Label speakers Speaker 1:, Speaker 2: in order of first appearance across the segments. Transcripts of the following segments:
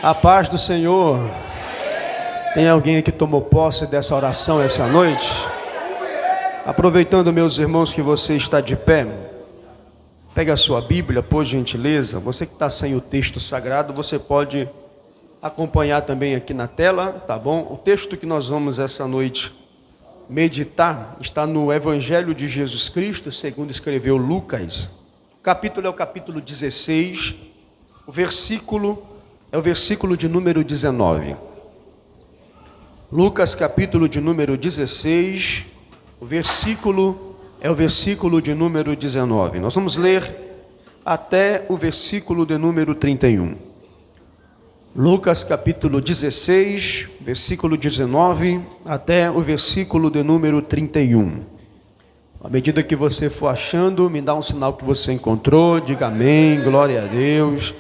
Speaker 1: A paz do Senhor. Tem alguém que tomou posse dessa oração essa noite? Aproveitando, meus irmãos, que você está de pé, pega a sua Bíblia, por gentileza. Você que está sem o texto sagrado, você pode acompanhar também aqui na tela, tá bom? O texto que nós vamos essa noite meditar está no Evangelho de Jesus Cristo, segundo escreveu Lucas. O capítulo é o capítulo 16, o versículo é o versículo de número 19. Lucas, capítulo de número 16, o versículo é o versículo de número 19. Nós vamos ler até o versículo de número 31. Lucas, capítulo 16, versículo 19, até o versículo de número 31. À medida que você for achando, me dá um sinal que você encontrou, diga amém, glória a Deus,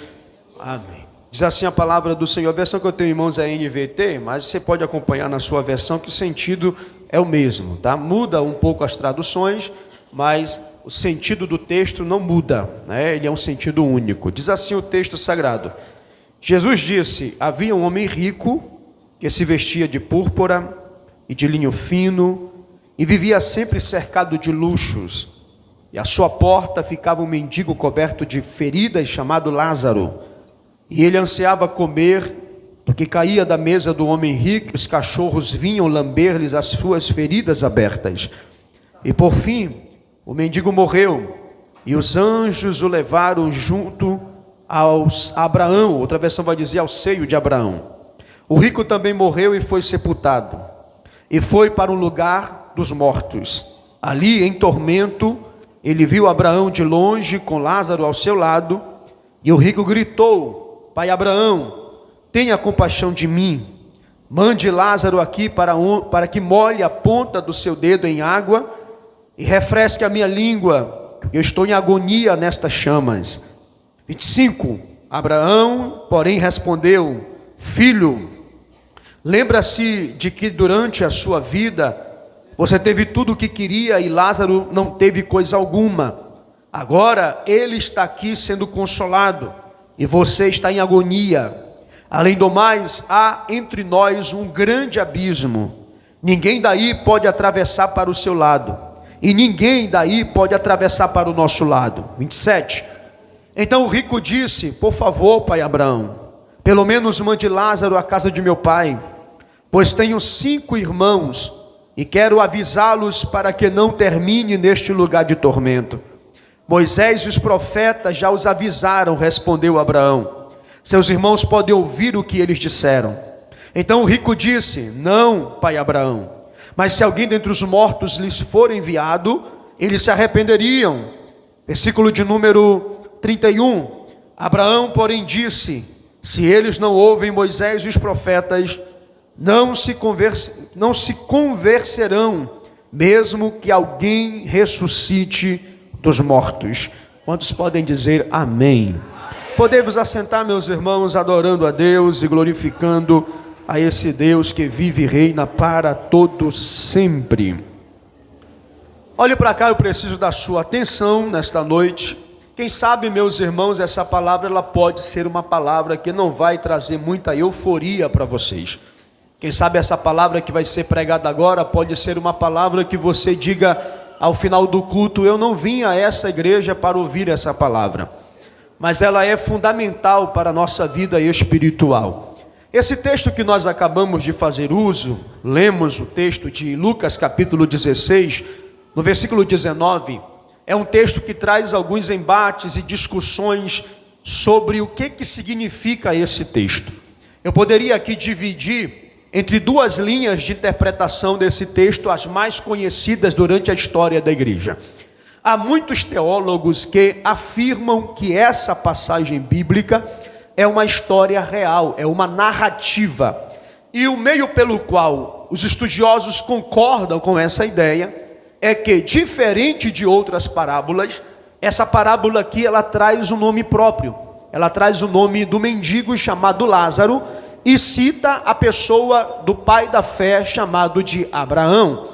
Speaker 1: amém. Diz assim a palavra do Senhor. A versão que eu tenho em mãos é NVT, mas você pode acompanhar na sua versão que o sentido é o mesmo, tá? Muda um pouco as traduções, mas o sentido do texto não muda, né? Ele é um sentido único. Diz assim o texto sagrado. Jesus disse: havia um homem rico que se vestia de púrpura e de linho fino e vivia sempre cercado de luxos. E à sua porta ficava um mendigo coberto de feridas chamado Lázaro. E ele ansiava comer do que caía da mesa do homem rico. Os cachorros vinham lamber-lhes as suas feridas abertas. E por fim, o mendigo morreu, e os anjos o levaram junto a Abraão. Outra versão vai dizer ao seio de Abraão. O rico também morreu e foi sepultado, e foi para o lugar dos mortos. Ali, em tormento, ele viu Abraão de longe, com Lázaro ao seu lado, e o rico gritou: Pai Abraão, tenha compaixão de mim, mande Lázaro aqui para que molhe a ponta do seu dedo em água e refresque a minha língua, eu estou em agonia nestas chamas. 25. Abraão, porém, respondeu: Filho, lembra-se de que durante a sua vida você teve tudo o que queria e Lázaro não teve coisa alguma. Agora ele está aqui sendo consolado e você está em agonia. Além do mais, há entre nós um grande abismo. Ninguém daí pode atravessar para o seu lado, e ninguém daí pode atravessar para o nosso lado. 27. Então o rico disse: por favor, pai Abraão, pelo menos mande Lázaro à casa de meu pai, pois tenho 5 irmãos, e quero avisá-los para que não termine neste lugar de tormento. Moisés e os profetas já os avisaram, respondeu Abraão. Seus irmãos podem ouvir o que eles disseram. Então o rico disse: não, pai Abraão, mas se alguém dentre os mortos lhes for enviado, eles se arrependeriam. Versículo de número 31. Abraão, porém, disse: se eles não ouvem Moisés e os profetas, não se converterão, mesmo que alguém ressuscite dos mortos. Quantos podem dizer amém? Podemos assentar, meus irmãos, adorando a Deus e glorificando a esse Deus que vive e reina para todo sempre. Olhe para cá, eu preciso da sua atenção nesta noite. Quem sabe, meus irmãos, essa palavra ela pode ser uma palavra que não vai trazer muita euforia para vocês. Quem sabe essa palavra que vai ser pregada agora pode ser uma palavra que você diga ao final do culto: eu não vim a essa igreja para ouvir essa palavra, mas ela é fundamental para a nossa vida espiritual. Esse texto que nós acabamos de fazer uso, lemos o texto de Lucas capítulo 16, no versículo 19, é um texto que traz alguns embates e discussões sobre o que significa esse texto. Eu poderia aqui dividir entre 2 linhas de interpretação desse texto, as mais conhecidas durante a história da igreja. Há muitos teólogos que afirmam que essa passagem bíblica é uma história real, é uma narrativa. E o meio pelo qual os estudiosos concordam com essa ideia é que, diferente de outras parábolas, essa parábola aqui ela traz um nome próprio. Ela traz o nome do mendigo chamado Lázaro e cita a pessoa do pai da fé chamado de Abraão.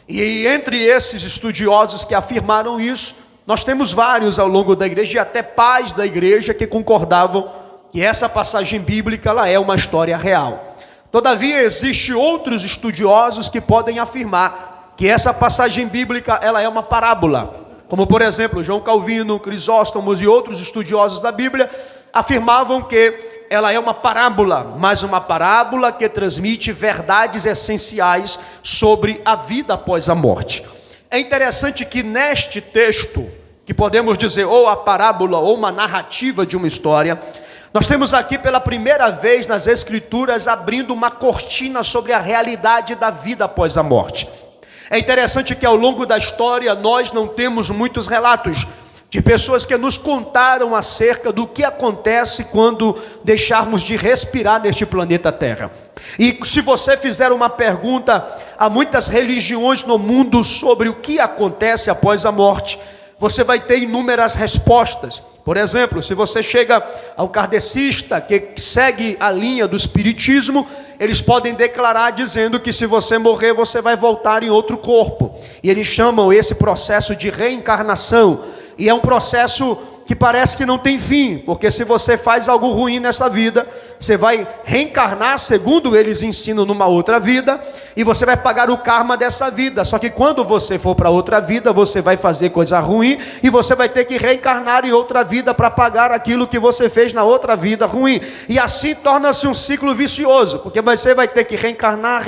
Speaker 1: E entre esses estudiosos que afirmaram isso, nós temos vários ao longo da igreja, e até pais da igreja que concordavam que essa passagem bíblica ela é uma história real. Todavia, existem outros estudiosos que podem afirmar que essa passagem bíblica ela é uma parábola. Como, por exemplo, João Calvino, Crisóstomo e outros estudiosos da Bíblia afirmavam que ela é uma parábola, mas uma parábola que transmite verdades essenciais sobre a vida após a morte. É interessante que neste texto, que podemos dizer ou a parábola ou uma narrativa de uma história, nós temos aqui pela primeira vez nas Escrituras abrindo uma cortina sobre a realidade da vida após a morte. É interessante que ao longo da história nós não temos muitos relatos de pessoas que nos contaram acerca do que acontece quando deixarmos de respirar neste planeta Terra. E se você fizer uma pergunta a muitas religiões no mundo sobre o que acontece após a morte, você vai ter inúmeras respostas. Por exemplo, se você chega ao kardecista, que segue a linha do espiritismo, eles podem declarar dizendo que se você morrer, você vai voltar em outro corpo. E eles chamam esse processo de reencarnação. E é um processo que parece que não tem fim, porque se você faz algo ruim nessa vida, você vai reencarnar, segundo eles ensinam, numa outra vida, e você vai pagar o karma dessa vida. Só que quando você for para outra vida, você vai fazer coisa ruim, e você vai ter que reencarnar em outra vida para pagar aquilo que você fez na outra vida ruim. E assim torna-se um ciclo vicioso, porque você vai ter que reencarnar,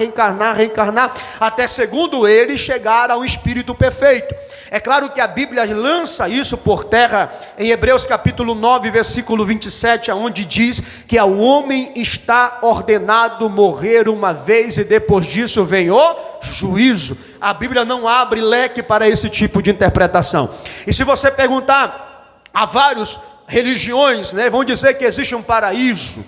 Speaker 1: até, segundo eles, chegar ao espírito perfeito. É claro que a Bíblia lança isso por terra em Hebreus capítulo 9, versículo 27, onde diz que ao homem está ordenado morrer uma vez e depois disso vem o juízo. A Bíblia não abre leque para esse tipo de interpretação. E se você perguntar a várias religiões, vão dizer que existe um paraíso,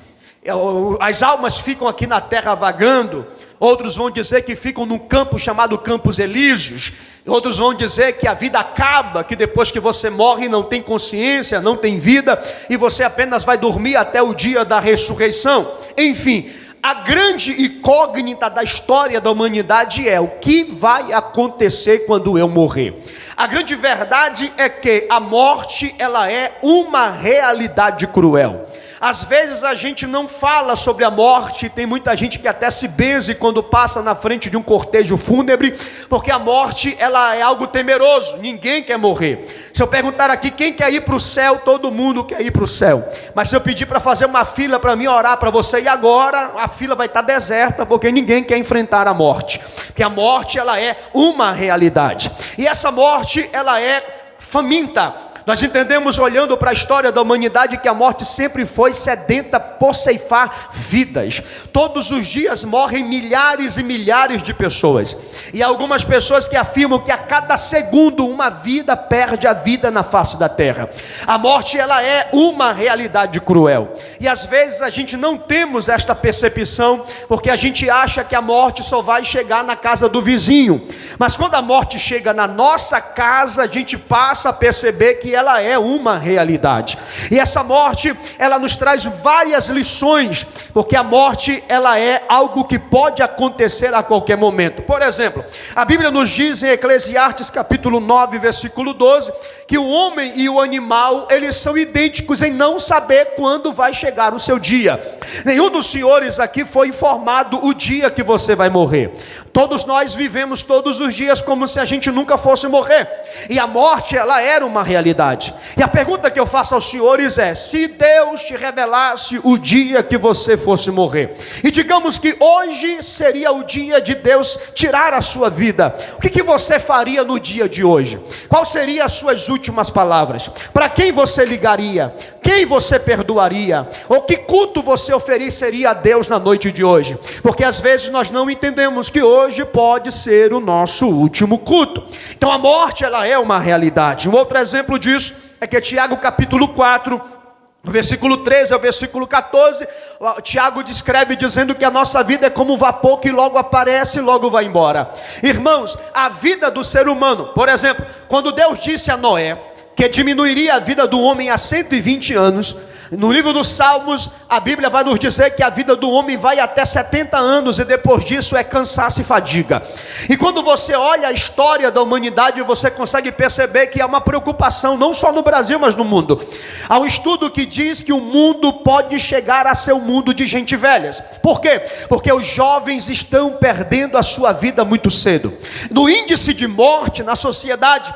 Speaker 1: as almas ficam aqui na terra vagando. Outros vão dizer que ficam num campo chamado Campos Elíseos. Outros vão dizer que a vida acaba, que depois que você morre não tem consciência, não tem vida, e você apenas vai dormir até o dia da ressurreição. Enfim, a grande incógnita da história da humanidade é o que vai acontecer quando eu morrer. A grande verdade é que a morte ela é uma realidade cruel. Às vezes a gente não fala sobre a morte, tem muita gente que até se benze quando passa na frente de um cortejo fúnebre, porque a morte ela é algo temeroso, ninguém quer morrer. Se eu perguntar aqui quem quer ir para o céu, todo mundo quer ir para o céu. Mas se eu pedir para fazer uma fila para mim orar para você e agora, a fila vai estar deserta, porque ninguém quer enfrentar a morte. Porque a morte ela é uma realidade. E essa morte ela é faminta. Nós entendemos, olhando para a história da humanidade, que a morte sempre foi sedenta por ceifar vidas. Todos os dias morrem milhares e milhares de pessoas. E há algumas pessoas que afirmam que a cada segundo uma vida perde a vida na face da terra. A morte ela é uma realidade cruel. E às vezes a gente não temos esta percepção, porque a gente acha que a morte só vai chegar na casa do vizinho. Mas quando a morte chega na nossa casa, a gente passa a perceber que ela é uma realidade. E essa morte, ela nos traz várias lições, porque a morte, ela é algo que pode acontecer a qualquer momento. Por exemplo, a Bíblia nos diz em Eclesiastes capítulo 9, versículo 12, que o homem e o animal, eles são idênticos em não saber quando vai chegar o seu dia. Nenhum dos senhores aqui foi informado o dia que você vai morrer. Todos nós vivemos todos os dias como se a gente nunca fosse morrer. E a morte, ela era uma realidade. E a pergunta que eu faço aos senhores é: se Deus te revelasse o dia que você fosse morrer, e digamos que hoje seria o dia de Deus tirar a sua vida, o que você faria no dia de hoje? Quais seriam as suas últimas palavras? Para quem você ligaria? Quem você perdoaria? Ou que culto você ofereceria a Deus na noite de hoje? Porque às vezes nós não entendemos que hoje pode ser o nosso último culto. Então a morte, ela é uma realidade. Um outro exemplo disso é que Tiago capítulo 4, no versículo 13 ao versículo 14, Tiago descreve dizendo que a nossa vida é como um vapor que logo aparece e logo vai embora. Irmãos, a vida do ser humano, por exemplo, quando Deus disse a Noé que diminuiria a vida do homem a 120 anos, no livro dos Salmos, a Bíblia vai nos dizer que a vida do homem vai até 70 anos, e depois disso é cansaço e fadiga. E quando você olha a história da humanidade, você consegue perceber que há uma preocupação, não só no Brasil, mas no mundo. Há um estudo que diz que o mundo pode chegar a ser um mundo de gente velhas. Por quê? Porque os jovens estão perdendo a sua vida muito cedo. No índice de morte na sociedade,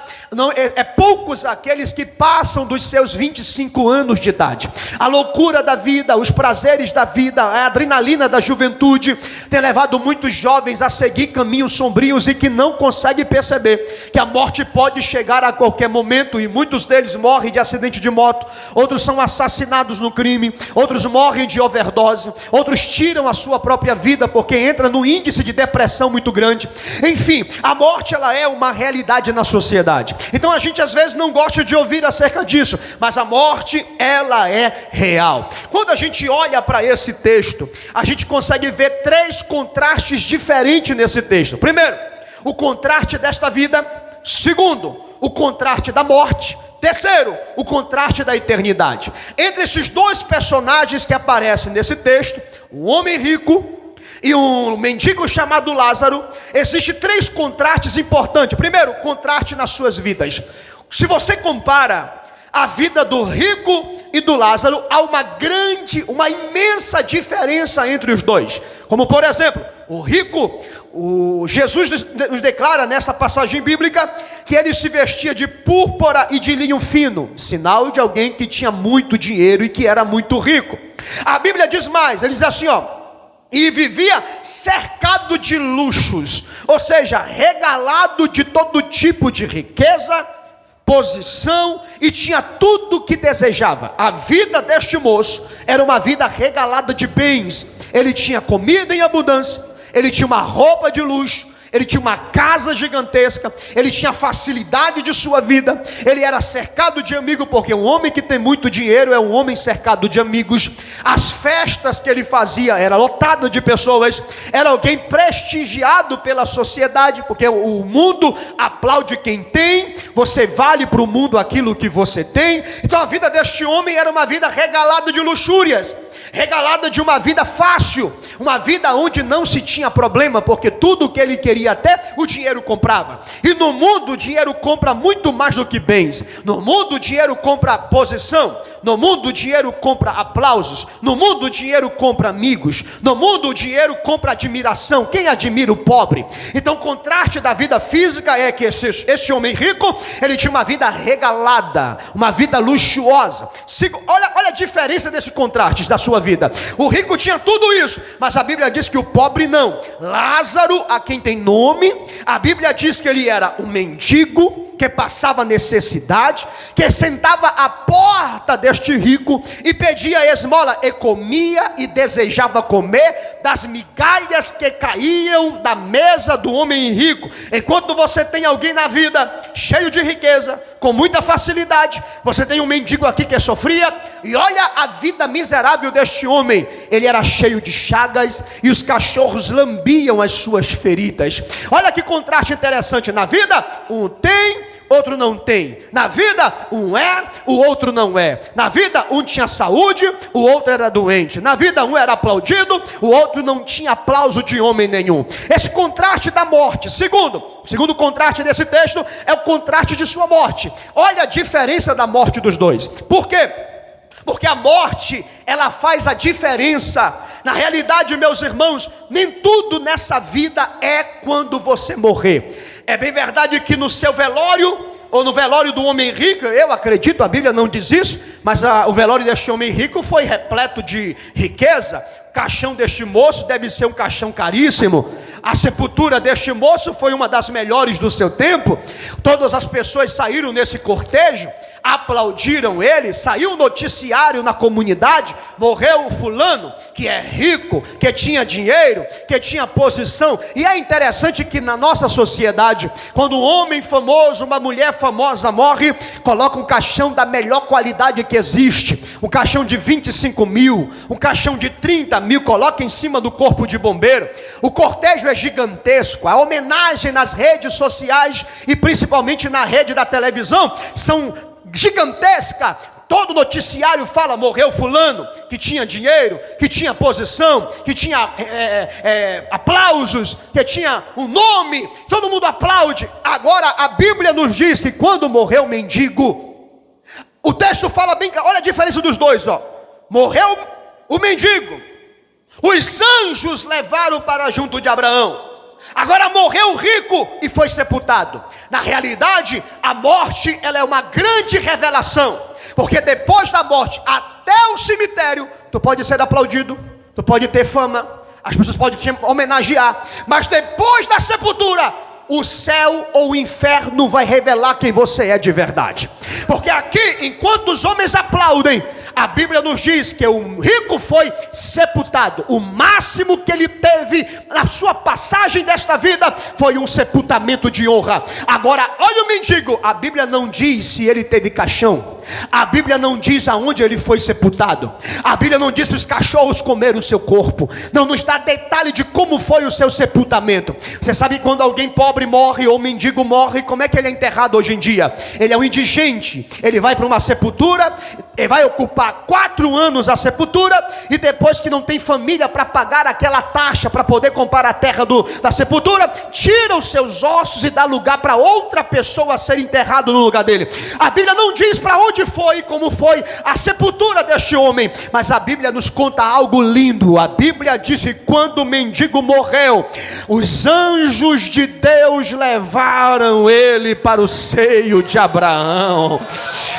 Speaker 1: é poucos aqueles que passam dos seus 25 anos de idade. A loucura da vida, os prazeres da vida, a adrenalina da juventude tem levado muitos jovens a seguir caminhos sombrios e que não conseguem perceber que a morte pode chegar a qualquer momento, e muitos deles morrem de acidente de moto, outros são assassinados no crime, outros morrem de overdose, outros tiram a sua própria vida porque entra no índice de depressão muito grande. Enfim, a morte ela é uma realidade na sociedade. Então a gente às vezes não gosta de ouvir acerca disso, mas a morte ela é real. Quando a gente olha para esse texto, a gente consegue ver três contrastes diferentes nesse texto. Primeiro, o contraste desta vida. Segundo, o contraste da morte. Terceiro, o contraste da eternidade. Entre esses dois personagens que aparecem nesse texto, um homem rico e um mendigo chamado Lázaro, existem três contrastes importantes. Primeiro, contraste nas suas vidas. Se você compara a vida do rico e do Lázaro, há uma imensa diferença entre os dois. Como por exemplo, o rico, Jesus nos declara nessa passagem bíblica que ele se vestia de púrpura e de linho fino, sinal de alguém que tinha muito dinheiro e que era muito rico. A Bíblia diz mais, ele diz assim, e vivia cercado de luxos, ou seja, regalado de todo tipo de riqueza, posição, e tinha tudo o que desejava. A vida deste moço era uma vida regalada de bens. Ele tinha comida em abundância, ele tinha uma roupa de luxo, ele tinha uma casa gigantesca, ele tinha facilidade de sua vida, ele era cercado de amigos, porque um homem que tem muito dinheiro é um homem cercado de amigos. As festas que ele fazia era lotada de pessoas, era alguém prestigiado pela sociedade, porque o mundo aplaude quem tem, você vale para o mundo aquilo que você tem. Então a vida deste homem era uma vida regalada de luxúrias, regalada de uma vida fácil, uma vida onde não se tinha problema, porque tudo que ele queria até o dinheiro comprava. E no mundo o dinheiro compra muito mais do que bens. No mundo o dinheiro compra posição, no mundo o dinheiro compra aplausos, no mundo o dinheiro compra amigos, no mundo o dinheiro compra admiração. Quem admira o pobre? Então o contraste da vida física é que esse homem rico, ele tinha uma vida regalada, uma vida luxuosa. Olha a diferença desse contraste da sua vida. O rico tinha tudo isso, mas a Bíblia diz que o pobre não. Lázaro, a quem tem nome, a Bíblia diz que ele era um mendigo, que passava necessidade, que sentava à porta deste rico e pedia esmola, e comia e desejava comer das migalhas que caíam da mesa do homem rico. Enquanto você tem alguém na vida cheio de riqueza, com muita facilidade, você tem um mendigo aqui que sofria, e olha a vida miserável deste homem. Ele era cheio de chagas e os cachorros lambiam as suas feridas. Olha que contraste interessante. Na vida, um tem, outro não tem. Na vida, um é, o outro não é. Na vida, um tinha saúde, o outro era doente. Na vida, um era aplaudido, o outro não tinha aplauso de homem nenhum. Esse contraste da morte. Segundo contraste desse texto é o contraste de sua morte. Olha a diferença da morte dos dois. Por quê? Porque a morte, ela faz a diferença. Na realidade, meus irmãos, nem tudo nessa vida é quando você morrer. É bem verdade que no seu velório, ou no velório do homem rico, eu acredito, a Bíblia não diz isso, mas o velório deste homem rico foi repleto de riqueza. O caixão deste moço deve ser um caixão caríssimo. A sepultura deste moço foi uma das melhores do seu tempo. Todas as pessoas saíram nesse cortejo, aplaudiram ele, saiu o noticiário na comunidade, morreu o fulano, que é rico, que tinha dinheiro, que tinha posição. E é interessante que na nossa sociedade, quando um homem famoso, uma mulher famosa morre, coloca um caixão da melhor qualidade que existe, um caixão de 25 mil, um caixão de 30 mil, coloca em cima do corpo de bombeiro. O cortejo é gigantesco, a homenagem nas redes sociais e principalmente na rede da televisão são gigantesca. Todo noticiário fala, morreu fulano, que tinha dinheiro, que tinha posição, que tinha aplausos, que tinha um nome, todo mundo aplaude. Agora a Bíblia nos diz que quando morreu o mendigo, o texto fala bem, olha a diferença dos dois, ó. Morreu o mendigo, os anjos levaram para junto de Abraão. Agora morreu o rico e foi sepultado. Na realidade, a morte, ela é uma grande revelação, porque depois da morte, até o cemitério, tu pode ser aplaudido, tu pode ter fama, as pessoas podem te homenagear, mas depois da sepultura, o céu ou o inferno vai revelar quem você é de verdade. Porque aqui, enquanto os homens aplaudem, a Bíblia nos diz que o rico foi sepultado. O máximo que ele teve na sua passagem desta vida foi um sepultamento de honra. Agora, olha o mendigo. A Bíblia não diz se ele teve caixão. A Bíblia não diz aonde ele foi sepultado. A Bíblia não diz se os cachorros comeram o seu corpo. Não nos dá detalhe de como foi o seu sepultamento. Você sabe quando alguém pobre morre ou mendigo morre, como é que ele é enterrado hoje em dia? Ele é um indigente. Ele vai para uma sepultura, ele vai ocupar 4 anos a sepultura, e depois que não tem família para pagar aquela taxa para poder comprar a terra da sepultura, tira os seus ossos e dá lugar para outra pessoa ser enterrado no lugar dele. A Bíblia não diz para onde foi, como foi a sepultura deste homem, mas a Bíblia nos conta algo lindo. A Bíblia diz que quando o mendigo morreu, os anjos de Deus levaram ele para o seio de Abraão.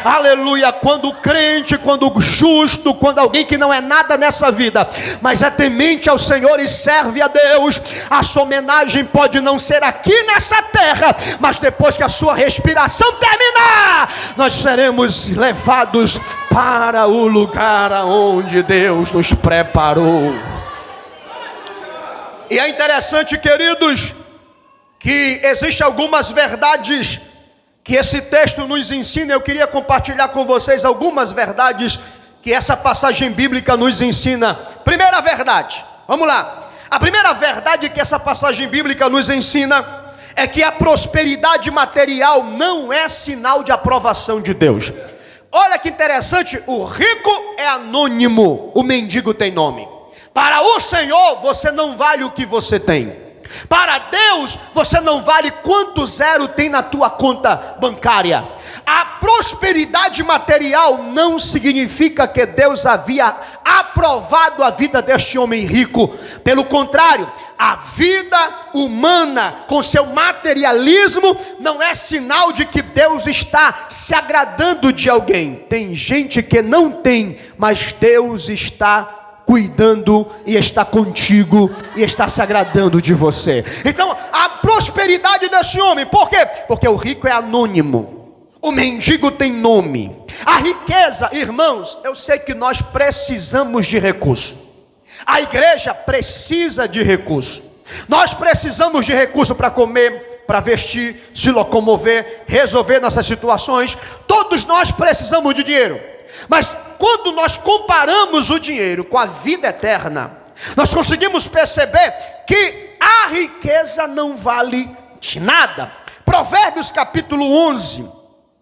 Speaker 1: Aleluia. Quando o crente, quando o justo, quando alguém que não é nada nessa vida, mas é temente ao Senhor e serve a Deus, a sua homenagem pode não ser aqui nessa terra, mas depois que a sua respiração terminar, nós seremos levados para o lugar aonde Deus nos preparou. E é interessante, queridos, que existem algumas verdades que esse texto nos ensina. Eu queria compartilhar com vocês algumas verdades que essa passagem bíblica nos ensina. Primeira verdade, vamos lá. A primeira verdade que essa passagem bíblica nos ensina é que a prosperidade material não é sinal de aprovação de Deus. Olha que interessante, o rico é anônimo, o mendigo tem nome. Para o Senhor, você não vale o que você tem. Para Deus, você não vale quanto zero tem na tua conta bancária. A prosperidade material não significa que Deus havia aprovado a vida deste homem rico. Pelo contrário, a vida humana com seu materialismo não é sinal de que Deus está se agradando de alguém. Tem gente que não tem, mas Deus está cuidando e está contigo e está se agradando de você. Então, a prosperidade desse homem, por quê? Porque o rico é anônimo, o mendigo tem nome. A riqueza, irmãos, eu sei que nós precisamos de recurso. A igreja precisa de recurso. Nós precisamos de recurso para comer, para vestir, se locomover, resolver nossas situações. Todos nós precisamos de dinheiro. Mas quando nós comparamos o dinheiro com a vida eterna, nós conseguimos perceber que a riqueza não vale de nada. Provérbios capítulo 11,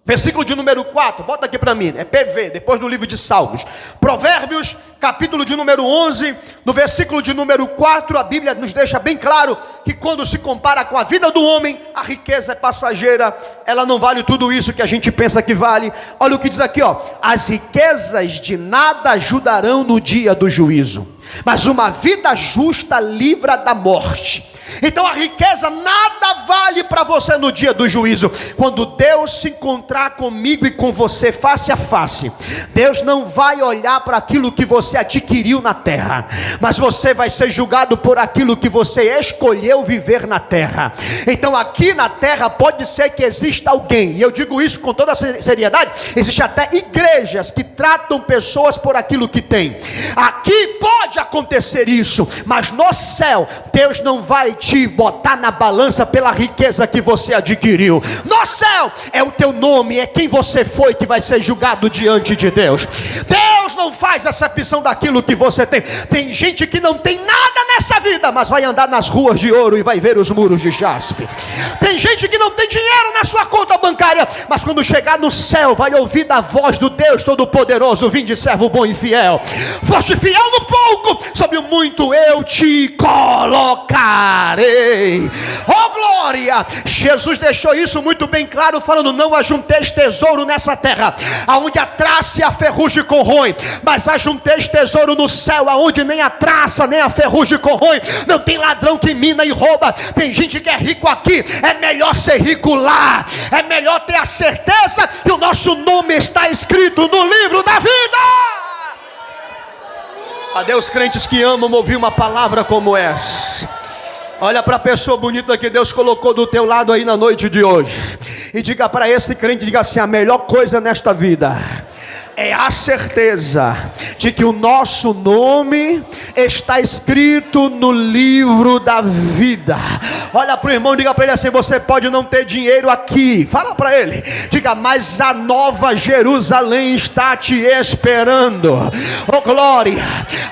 Speaker 1: versículo de número 4, bota aqui para mim, é PV, depois do livro de Salmos. Provérbios capítulo de número 11, no versículo de número 4, a Bíblia nos deixa bem claro que quando se compara com a vida do homem, a riqueza é passageira, ela não vale tudo isso que a gente pensa que vale. Olha o que diz aqui, ó: as riquezas de nada ajudarão no dia do juízo, mas uma vida justa livra da morte. Então a riqueza nada vale para você no dia do juízo. Quando Deus se encontrar comigo e com você face a face, Deus não vai olhar para aquilo que você adquiriu na terra, mas você vai ser julgado por aquilo que você escolheu viver na terra. Então aqui na terra pode ser que exista alguém, e eu digo isso com toda seriedade, existe até igrejas que tratam pessoas por aquilo que tem. Aqui pode acontecer isso, mas no céu Deus não vai te botar na balança pela riqueza que você adquiriu. No céu é o teu nome, é quem você foi que vai ser julgado diante de Deus. Deus não faz acepção daquilo que você tem. Tem gente que não tem nada nessa vida, mas vai andar nas ruas de ouro e vai ver os muros de jaspe. Tem gente que não tem dinheiro na sua conta bancária, mas quando chegar no céu vai ouvir da voz do Deus Todo-Poderoso: vinde, servo bom e fiel, foste fiel no pouco, sobre o muito eu te colocarei. Oh glória! Jesus deixou isso muito bem claro, falando: não ajunteis tesouro nessa terra, aonde a traça e a ferrugem corroem, mas ajunteis tesouro no céu, aonde nem a traça nem a ferrugem corroem. Não tem ladrão que mina e rouba. Tem gente que é rico aqui, é melhor ser rico lá. É melhor ter a certeza que o nosso nome está escrito no livro da vida. Adeus, crentes que amam ouvir uma palavra como essa. Olha para a pessoa bonita que Deus colocou do teu lado aí na noite de hoje e diga para esse crente, diga assim: a melhor coisa nesta vida é a certeza de que o nosso nome está escrito no livro da vida. Olha para o irmão, diga para ele assim: você pode não ter dinheiro aqui, fala para ele, diga: mas a nova Jerusalém está te esperando. Oh glória!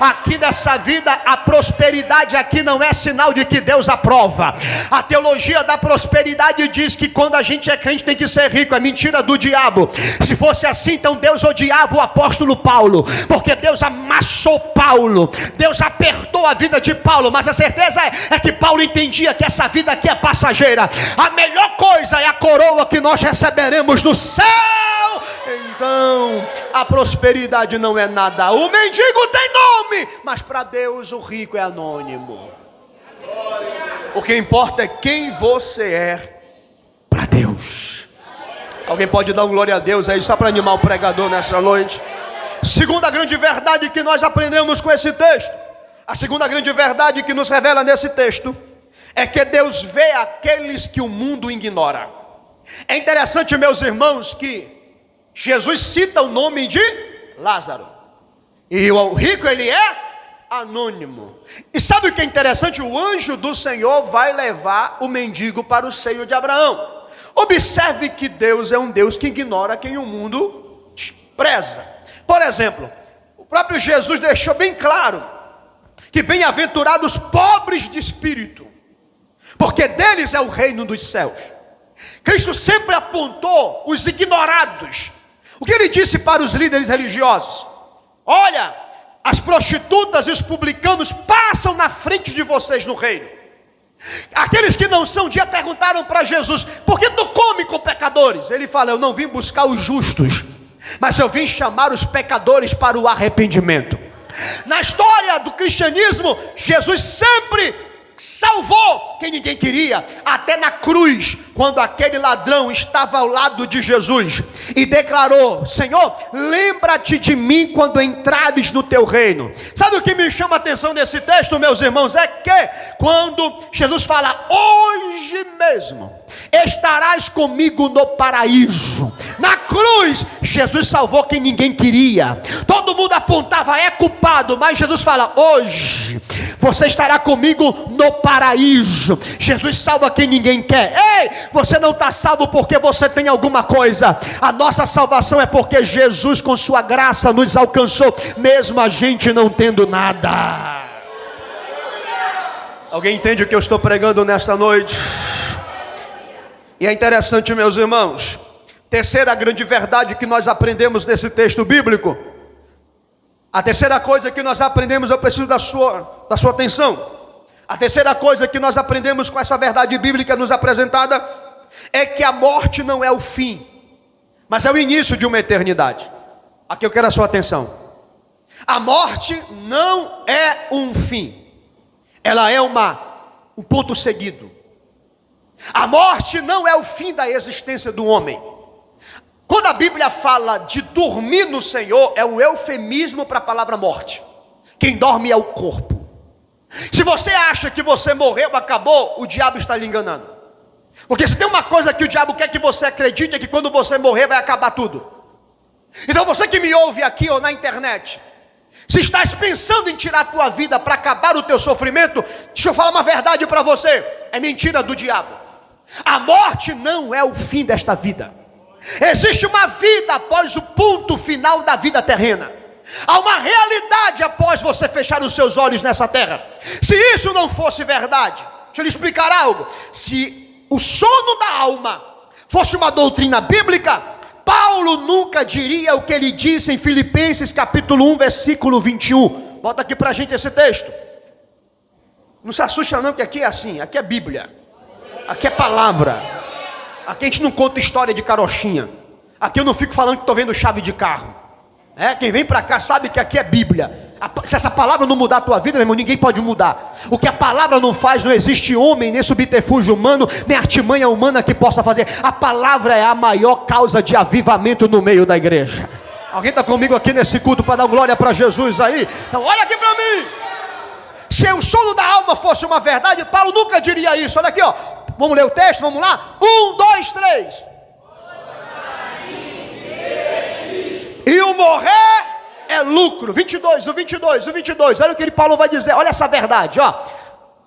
Speaker 1: Aqui nessa vida, a prosperidade aqui não é sinal de que Deus aprova. A teologia da prosperidade diz que quando a gente é crente tem que ser rico. É mentira do diabo. Se fosse assim, então Deus odiava o apóstolo Paulo, porque Deus amassou Paulo, Deus apertou a vida de Paulo. Mas a certeza é que Paulo entendia que essa vida aqui é passageira. A melhor coisa é a coroa que nós receberemos no céu. Então a prosperidade não é nada. O mendigo tem nome, mas para Deus o rico é anônimo. O que importa é quem você é para Deus. Alguém pode dar um glória a Deus aí, só para animar o pregador nessa noite? Segunda grande verdade que nós aprendemos com esse texto, a segunda grande verdade que nos revela nesse texto, é que Deus vê aqueles que o mundo ignora. É interessante, meus irmãos, que Jesus cita o nome de Lázaro, e o rico ele é anônimo. E sabe o que é interessante? O anjo do Senhor vai levar o mendigo para o seio de Abraão. Observe que Deus é um Deus que ignora quem o mundo despreza. Por exemplo, o próprio Jesus deixou bem claro que bem-aventurados pobres de espírito, porque deles é o reino dos céus. Cristo sempre apontou os ignorados. O que ele disse para os líderes religiosos? Olha, as prostitutas e os publicanos passam na frente de vocês no reino. Aqueles que não são, um dia perguntaram para Jesus: por que tu come com pecadores? Ele fala: eu não vim buscar os justos, mas eu vim chamar os pecadores para o arrependimento. Na história do cristianismo, Jesus sempre salvou quem ninguém queria, até na cruz, quando aquele ladrão estava ao lado de Jesus e declarou: Senhor, lembra-te de mim quando entrares no teu reino. Sabe o que me chama a atenção nesse texto, meus irmãos? É que quando Jesus fala: hoje mesmo estarás comigo no paraíso. Na cruz, Jesus salvou quem ninguém queria. Todo mundo apontava: é culpado. Mas Jesus fala: hoje você estará comigo no paraíso. Jesus salva quem ninguém quer. Ei, você não está salvo porque você tem alguma coisa. A nossa salvação é porque Jesus, com sua graça, nos alcançou, mesmo a gente não tendo nada. Alguém entende o que eu estou pregando nesta noite? E é interessante, meus irmãos, terceira grande verdade que nós aprendemos nesse texto bíblico. A terceira coisa que nós aprendemos, eu preciso da sua atenção. A terceira coisa que nós aprendemos com essa verdade bíblica nos apresentada é que a morte não é o fim, mas é o início de uma eternidade. Aqui eu quero a sua atenção. A morte não é um fim, ela é um ponto seguido. A morte não é o fim da existência do homem. Quando a Bíblia fala de dormir no Senhor, é um eufemismo para a palavra morte. Quem dorme é o corpo. Se você acha que você morreu, acabou, o diabo está lhe enganando. Porque se tem uma coisa que o diabo quer que você acredite, é que quando você morrer vai acabar tudo. Então você que me ouve aqui ou na internet, Se estás pensando em tirar a tua vida para acabar o teu sofrimento, deixa eu falar uma verdade para você: é mentira do diabo. A morte não é o fim desta vida. Existe uma vida após o ponto final da vida terrena. Há uma realidade após você fechar os seus olhos nessa terra. Se isso não fosse verdade, deixa eu lhe explicar algo. Se o sono da alma fosse uma doutrina bíblica, Paulo nunca diria o que ele disse em Filipenses capítulo 1, versículo 21. Bota aqui pra gente esse texto. Não se assusta não, que aqui é assim, aqui é Bíblia. Aqui é palavra. Aqui a gente não conta história de carochinha. Aqui eu não fico falando que estou vendo chave de carro. Quem vem para cá sabe que aqui é Bíblia. Se essa palavra não mudar a tua vida, meu irmão, ninguém pode mudar. O que a palavra não faz, não existe homem, nem subterfúgio humano, nem artimanha humana que possa fazer. A palavra é a maior causa de avivamento no meio da igreja. Alguém está comigo aqui nesse culto para dar glória para Jesus aí? Então olha aqui para mim. Se o sono da alma fosse uma verdade, Paulo nunca diria isso. Olha aqui, ó. Vamos ler o texto, vamos lá? 1, 2, 3. E o morrer é lucro. 22, o 22, o 22. Olha o que Paulo vai dizer. Olha essa verdade, ó.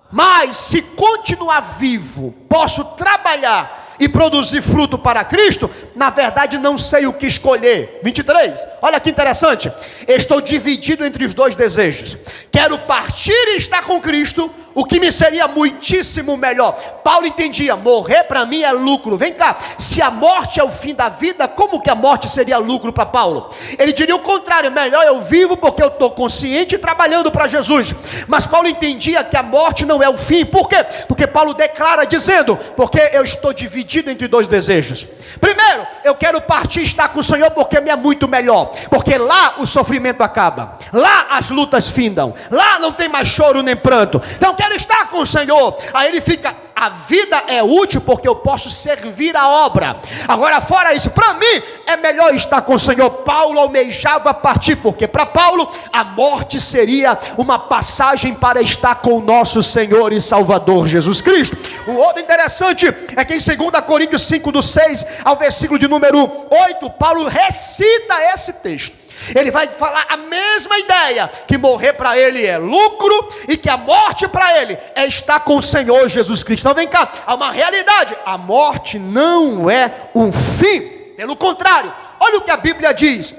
Speaker 1: Mas se continuar vivo, posso trabalhar e produzir fruto para Cristo, na verdade não sei o que escolher. 23, olha que interessante. Estou dividido entre os dois desejos. Quero partir e estar com Cristo, o que me seria muitíssimo melhor. Paulo entendia, morrer para mim é lucro. Vem cá, se a morte é o fim da vida, como que a morte seria lucro para Paulo? Ele diria o contrário, melhor eu vivo porque eu estou consciente e trabalhando para Jesus. Mas Paulo entendia que a morte não é o fim. Por quê? Porque Paulo declara dizendo, porque eu estou dividido entre dois desejos. Primeiro, eu quero partir e estar com o Senhor porque me é muito melhor. Porque lá o sofrimento acaba, lá as lutas findam, lá não tem mais choro nem pranto. Então quero estar com o Senhor. Aí ele fica, a vida é útil porque eu posso servir a obra. Agora fora isso, para mim é melhor estar com o Senhor. Paulo almejava partir, porque para Paulo a morte seria uma passagem para estar com o nosso Senhor e Salvador Jesus Cristo. O outro interessante é que em 2 Coríntios 5, do 6 ao versículo de número 8, Paulo recita esse texto. Ele vai falar a mesma ideia, que morrer para ele é lucro e que a morte para ele é estar com o Senhor Jesus Cristo. Então vem cá, há uma realidade, a morte não é um fim, pelo contrário, olha o que a Bíblia diz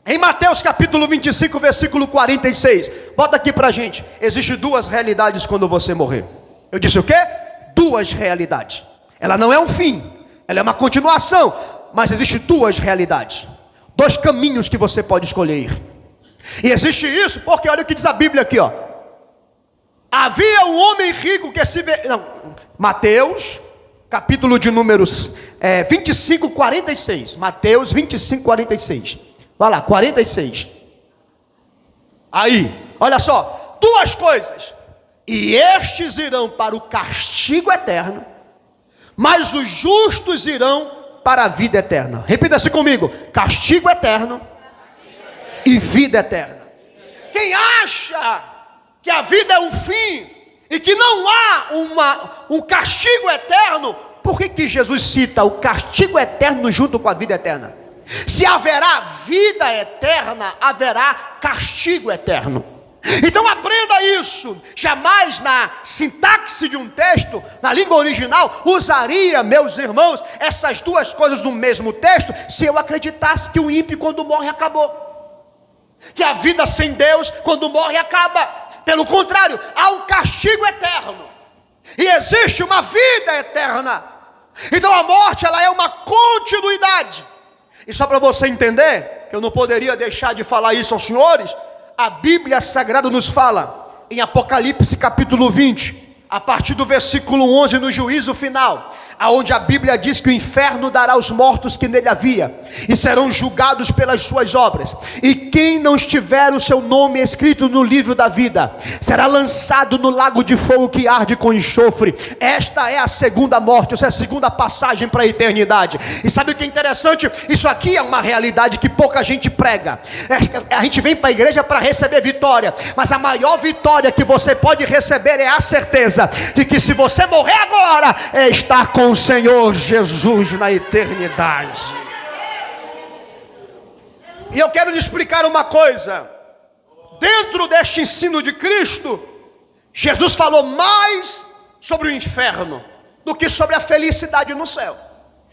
Speaker 1: em Mateus capítulo 25, versículo 46. Bota aqui pra gente. Existem duas realidades quando você morrer. Eu disse o quê? Duas realidades. Ela não é um fim, ela é uma continuação, mas existem duas realidades, dois caminhos que você pode escolher. E existe isso porque olha o que diz a Bíblia aqui, ó. Havia um homem rico que Mateus, capítulo de números 25, 46. Mateus 25, 46. Vai lá, 46. Aí, olha só, duas coisas. E estes irão para o castigo eterno, mas os justos irão para a vida eterna. Repita-se comigo: castigo eterno e vida eterna. Quem acha que a vida é um fim e que não há um castigo eterno, por que Jesus cita o castigo eterno junto com a vida eterna? Se haverá vida eterna, haverá castigo eterno. Então aprenda isso. Jamais na sintaxe de um texto, na língua original, usaria, meus irmãos, essas duas coisas no mesmo texto, se eu acreditasse que o ímpio quando morre acabou, que a vida sem Deus quando morre acaba. Pelo contrário, há um castigo eterno e existe uma vida eterna. Então a morte, ela é uma continuidade. E só para você entender, que eu não poderia deixar de falar isso aos senhores, a Bíblia Sagrada nos fala, em Apocalipse capítulo 20, a partir do versículo 11, no juízo final, aonde a Bíblia diz que o inferno dará aos mortos que nele havia, e serão julgados pelas suas obras, e quem não estiver o seu nome escrito no livro da vida, será lançado no lago de fogo que arde com enxofre. Esta é a segunda morte, essa é a segunda passagem para a eternidade. E sabe o que é interessante? Isso aqui é uma realidade que pouca gente prega. A gente vem para a igreja para receber vitória, mas a maior vitória que você pode receber é a certeza de que se você morrer agora, é estar com o Senhor Jesus na eternidade. E eu quero lhe explicar uma coisa. dentro deste ensino de Cristo, Jesus falou mais sobre o inferno do que sobre a felicidade no céu.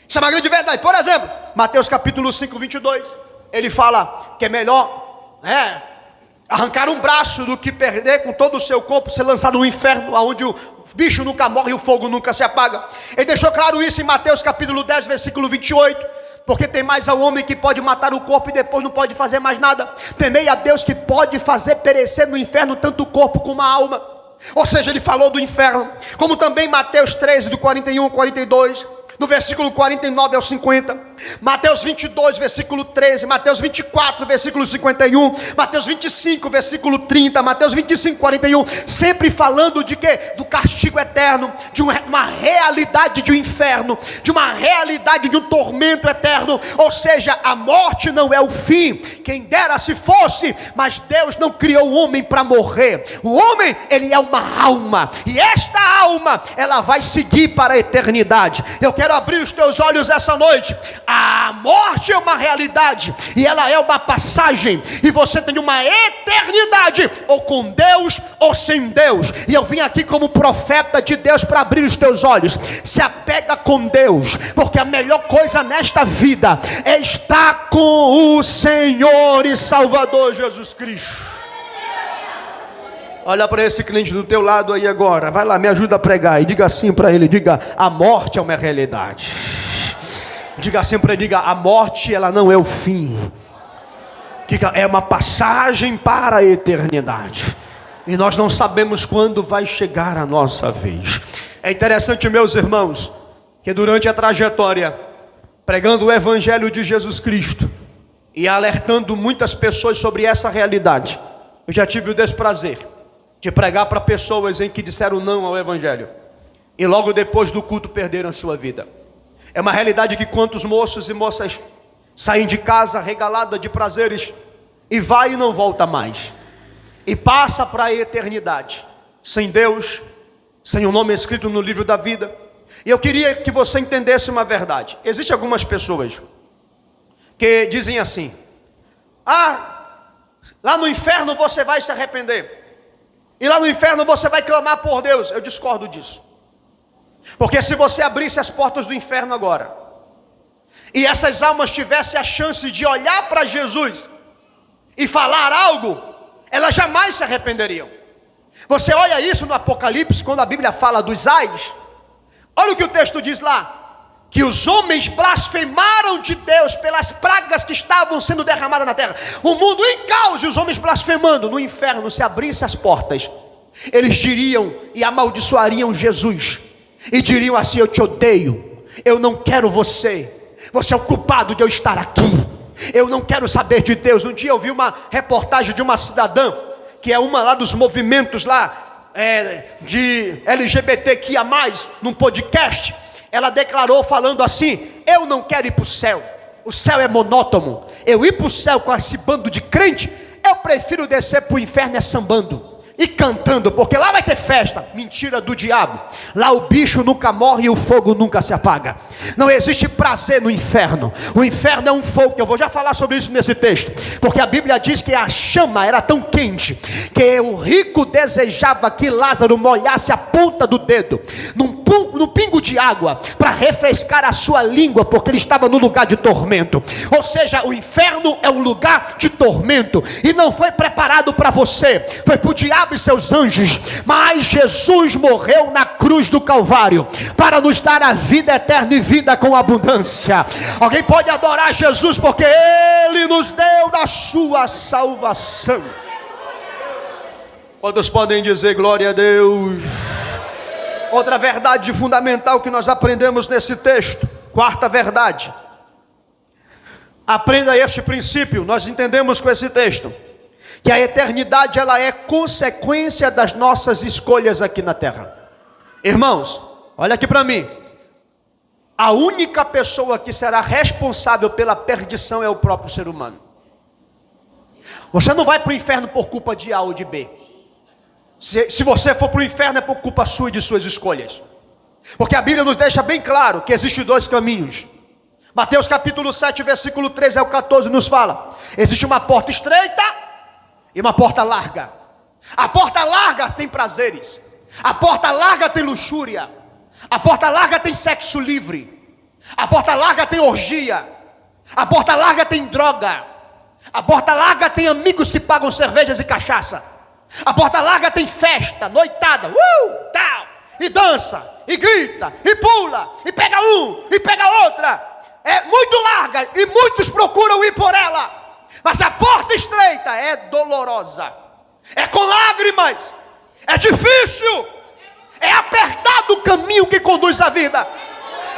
Speaker 1: Isso é uma grande verdade. Por exemplo, Mateus capítulo 5, 22, ele fala que é melhor arrancar um braço do que perder com todo o seu corpo, ser lançado no inferno, onde o bicho nunca morre e o fogo nunca se apaga. Ele deixou claro isso em Mateus capítulo 10, versículo 28. Porque tem mais ao homem que pode matar o corpo e depois não pode fazer mais nada. Temei a Deus que pode fazer perecer no inferno tanto o corpo como a alma. Ou seja, ele falou do inferno. Como também Mateus 13, do 41 ao 42, do versículo 49 ao 50. Mateus 22, versículo 13, Mateus 24, versículo 51, Mateus 25, versículo 30, Mateus 25, 41, sempre falando de quê? Do castigo eterno, de uma realidade de um inferno, de uma realidade de um tormento eterno. Ou seja, a morte não é o fim, quem dera se fosse, mas Deus não criou o homem para morrer. O homem, ele é uma alma, e esta alma, ela vai seguir para a eternidade. Eu quero abrir os teus olhos essa noite. A morte é uma realidade, e ela é uma passagem, e você tem uma eternidade, ou com Deus, ou sem Deus. E eu vim aqui como profeta de Deus para abrir os teus olhos. Se apega com Deus, porque a melhor coisa nesta vida é estar com o Senhor e Salvador Jesus Cristo. Olha para esse cliente do teu lado aí agora, vai lá, me ajuda a pregar, e diga assim para ele, diga: a morte é uma realidade. Diga sempre, diga: a morte, ela não é o fim. Diga: é uma passagem para a eternidade. E nós não sabemos quando vai chegar a nossa vez. É interessante, meus irmãos, que durante a trajetória, pregando o Evangelho de Jesus Cristo e alertando muitas pessoas sobre essa realidade, eu já tive o desprazer de pregar para pessoas em que disseram não ao Evangelho, e logo depois do culto perderam sua vida. É uma realidade que quantos moços e moças saem de casa regalada de prazeres e vai e não volta mais, e passa para a eternidade sem Deus, sem o nome escrito no livro da vida. E eu queria que você entendesse uma verdade. Existem algumas pessoas que dizem assim: lá no inferno você vai se arrepender, e lá no inferno você vai clamar por Deus. Eu discordo disso. Porque se você abrisse as portas do inferno agora, e essas almas tivessem a chance de olhar para Jesus e falar algo, elas jamais se arrependeriam. Você olha isso no Apocalipse, quando a Bíblia fala dos ais. Olha o que o texto diz lá: que os homens blasfemaram de Deus pelas pragas que estavam sendo derramadas na terra. O mundo em caos e os homens blasfemando. No inferno, se abrisse as portas, eles diriam e amaldiçoariam Jesus, e diriam assim: eu te odeio, eu não quero você, você é o culpado de eu estar aqui, eu não quero saber de Deus. Um dia eu vi uma reportagem de uma cidadã, que é uma lá dos movimentos lá, de LGBTQIA+, num podcast. Ela declarou falando assim: eu não quero ir para o céu é monótono, eu ir para o céu com esse bando de crente, eu prefiro descer para o inferno sambando e cantando, porque lá vai ter festa. Mentira do diabo. Lá o bicho nunca morre e o fogo nunca se apaga. Não existe prazer no inferno. O inferno é um fogo. Eu vou já falar sobre isso nesse texto, porque a Bíblia diz que a chama era tão quente que o rico desejava que Lázaro molhasse a ponta do dedo no pingo de água para refrescar a sua língua, porque ele estava no lugar de tormento. Ou seja, o inferno é um lugar de tormento, e não foi preparado para você, foi para o diabo e seus anjos. Mas Jesus morreu na cruz do Calvário para nos dar a vida eterna e vida com abundância. Alguém pode adorar Jesus porque Ele nos deu da sua salvação. Quantos podem dizer glória a Deus? Outra verdade fundamental que nós aprendemos nesse texto, quarta verdade, aprenda este princípio. Nós entendemos com esse texto que a eternidade, ela é consequência das nossas escolhas aqui na terra. Irmãos, olha aqui para mim. A única pessoa que será responsável pela perdição é o próprio ser humano. Você não vai para o inferno por culpa de A ou de B. Se você for para o inferno é por culpa sua e de suas escolhas. Porque a Bíblia nos deixa bem claro que existem dois caminhos. Mateus capítulo 7, versículo 13 ao 14 nos fala: existe uma porta estreita e uma porta larga. A porta larga tem prazeres. A porta larga tem luxúria. A porta larga tem sexo livre. A porta larga tem orgia. A porta larga tem droga. A porta larga tem amigos que pagam cervejas e cachaça. A porta larga tem festa, noitada, tal, e dança, e grita, e pula, e pega um, e pega outra. É muito larga e muitos procuram ir por ela. Mas a porta estreita é dolorosa, é com lágrimas, é difícil, é apertado o caminho que conduz à vida.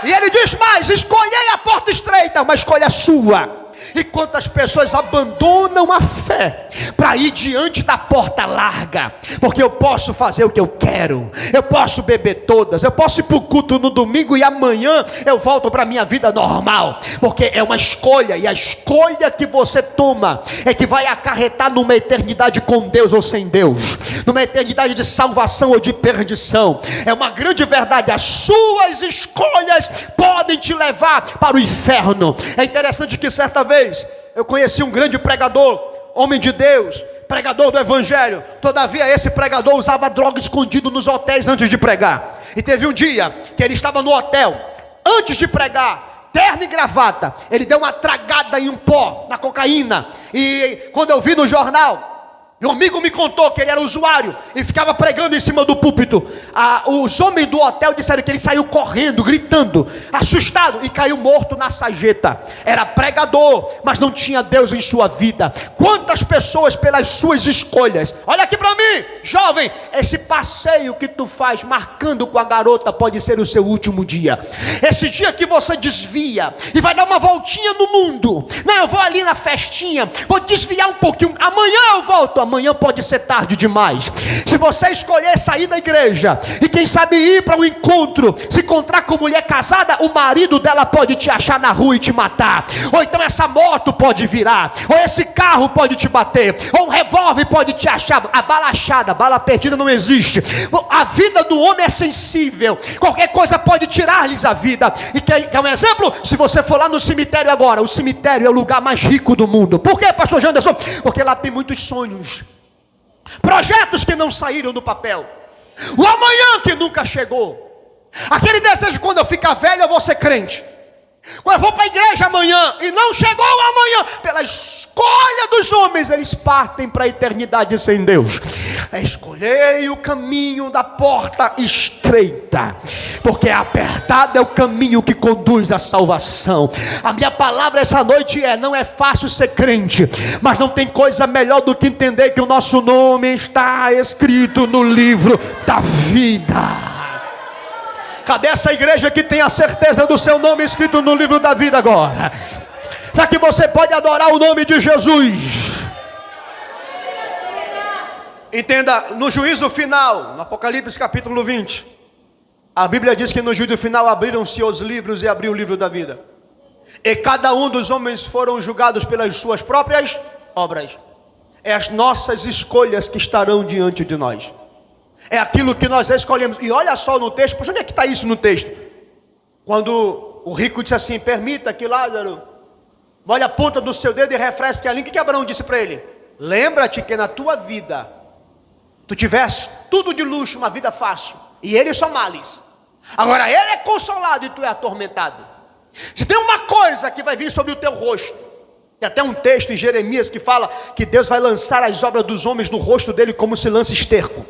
Speaker 1: E ele diz mais: escolhei a porta estreita, uma escolha sua. E quantas pessoas abandonam a fé para ir diante da porta larga, porque eu posso fazer o que eu quero, eu posso beber todas, eu posso ir para o culto no domingo e amanhã eu volto para a minha vida normal, porque é uma escolha, e a escolha que você toma é que vai acarretar numa eternidade com Deus ou sem Deus, numa eternidade de salvação ou de perdição. É uma grande verdade, as suas escolhas podem te levar para o inferno. É interessante que certa vez eu conheci um grande pregador, homem de Deus, pregador do evangelho. Todavia esse pregador usava droga escondido nos hotéis antes de pregar. E teve um dia que ele estava no hotel, antes de pregar, terno e gravata, ele deu uma tragada em um pó, na cocaína. E quando eu vi no jornal, um amigo me contou que ele era usuário e ficava pregando em cima do púlpito. Os homens do hotel disseram que ele saiu correndo, gritando, assustado, e caiu morto na sarjeta. Era pregador, mas não tinha Deus em sua vida. Quantas pessoas pelas suas escolhas, olha aqui para mim, jovem, esse passeio que tu faz marcando com a garota pode ser o seu último dia. Esse dia que você desvia e vai dar uma voltinha no mundo. Não, eu vou ali na festinha, vou desviar um pouquinho, amanhã eu volto. Amanhã pode ser tarde demais. Se você escolher sair da igreja e quem sabe ir para um encontro, se encontrar com mulher casada, o marido dela pode te achar na rua e te matar. Ou então essa moto pode virar, ou esse carro pode te bater, ou um revólver pode te achar. A bala achada, bala perdida não existe. A vida do homem é sensível, qualquer coisa pode tirar-lhes a vida. E quer um exemplo? Se você for lá no cemitério agora, o cemitério é o lugar mais rico do mundo. Por quê, pastor Janderson? Porque lá tem muitos sonhos, projetos que não saíram do papel, o amanhã que nunca chegou, aquele desejo: quando eu ficar velho eu vou ser crente, quando eu vou para a igreja amanhã, e não chegou o amanhã. Pela escolha dos homens, eles partem para a eternidade sem Deus. Escolhei o caminho da porta estreita, porque apertado é o caminho que conduz à salvação. A minha palavra essa noite é: não é fácil ser crente, mas não tem coisa melhor do que entender que o nosso nome está escrito no livro da vida. Cadê essa igreja que tem a certeza do seu nome escrito no livro da vida agora? Será que você pode adorar o nome de Jesus? Entenda, no juízo final, no Apocalipse capítulo 20, a Bíblia diz que no juízo final abriram-se os livros e abriu o livro da vida. E cada um dos homens foram julgados pelas suas próprias obras. É as nossas escolhas que estarão diante de nós. É aquilo que nós escolhemos. E olha só no texto, poxa, onde é que está isso no texto? Quando o rico disse assim: permita que Lázaro molhe a ponta do seu dedo e refresque a língua. O que Abraão disse para ele? Lembra-te que na tua vida tu tiveste tudo de luxo, uma vida fácil, e eles são males. Agora ele é consolado e tu é atormentado. Se tem uma coisa que vai vir sobre o teu rosto, tem até um texto em Jeremias que fala que Deus vai lançar as obras dos homens no rosto dele como se lança esterco.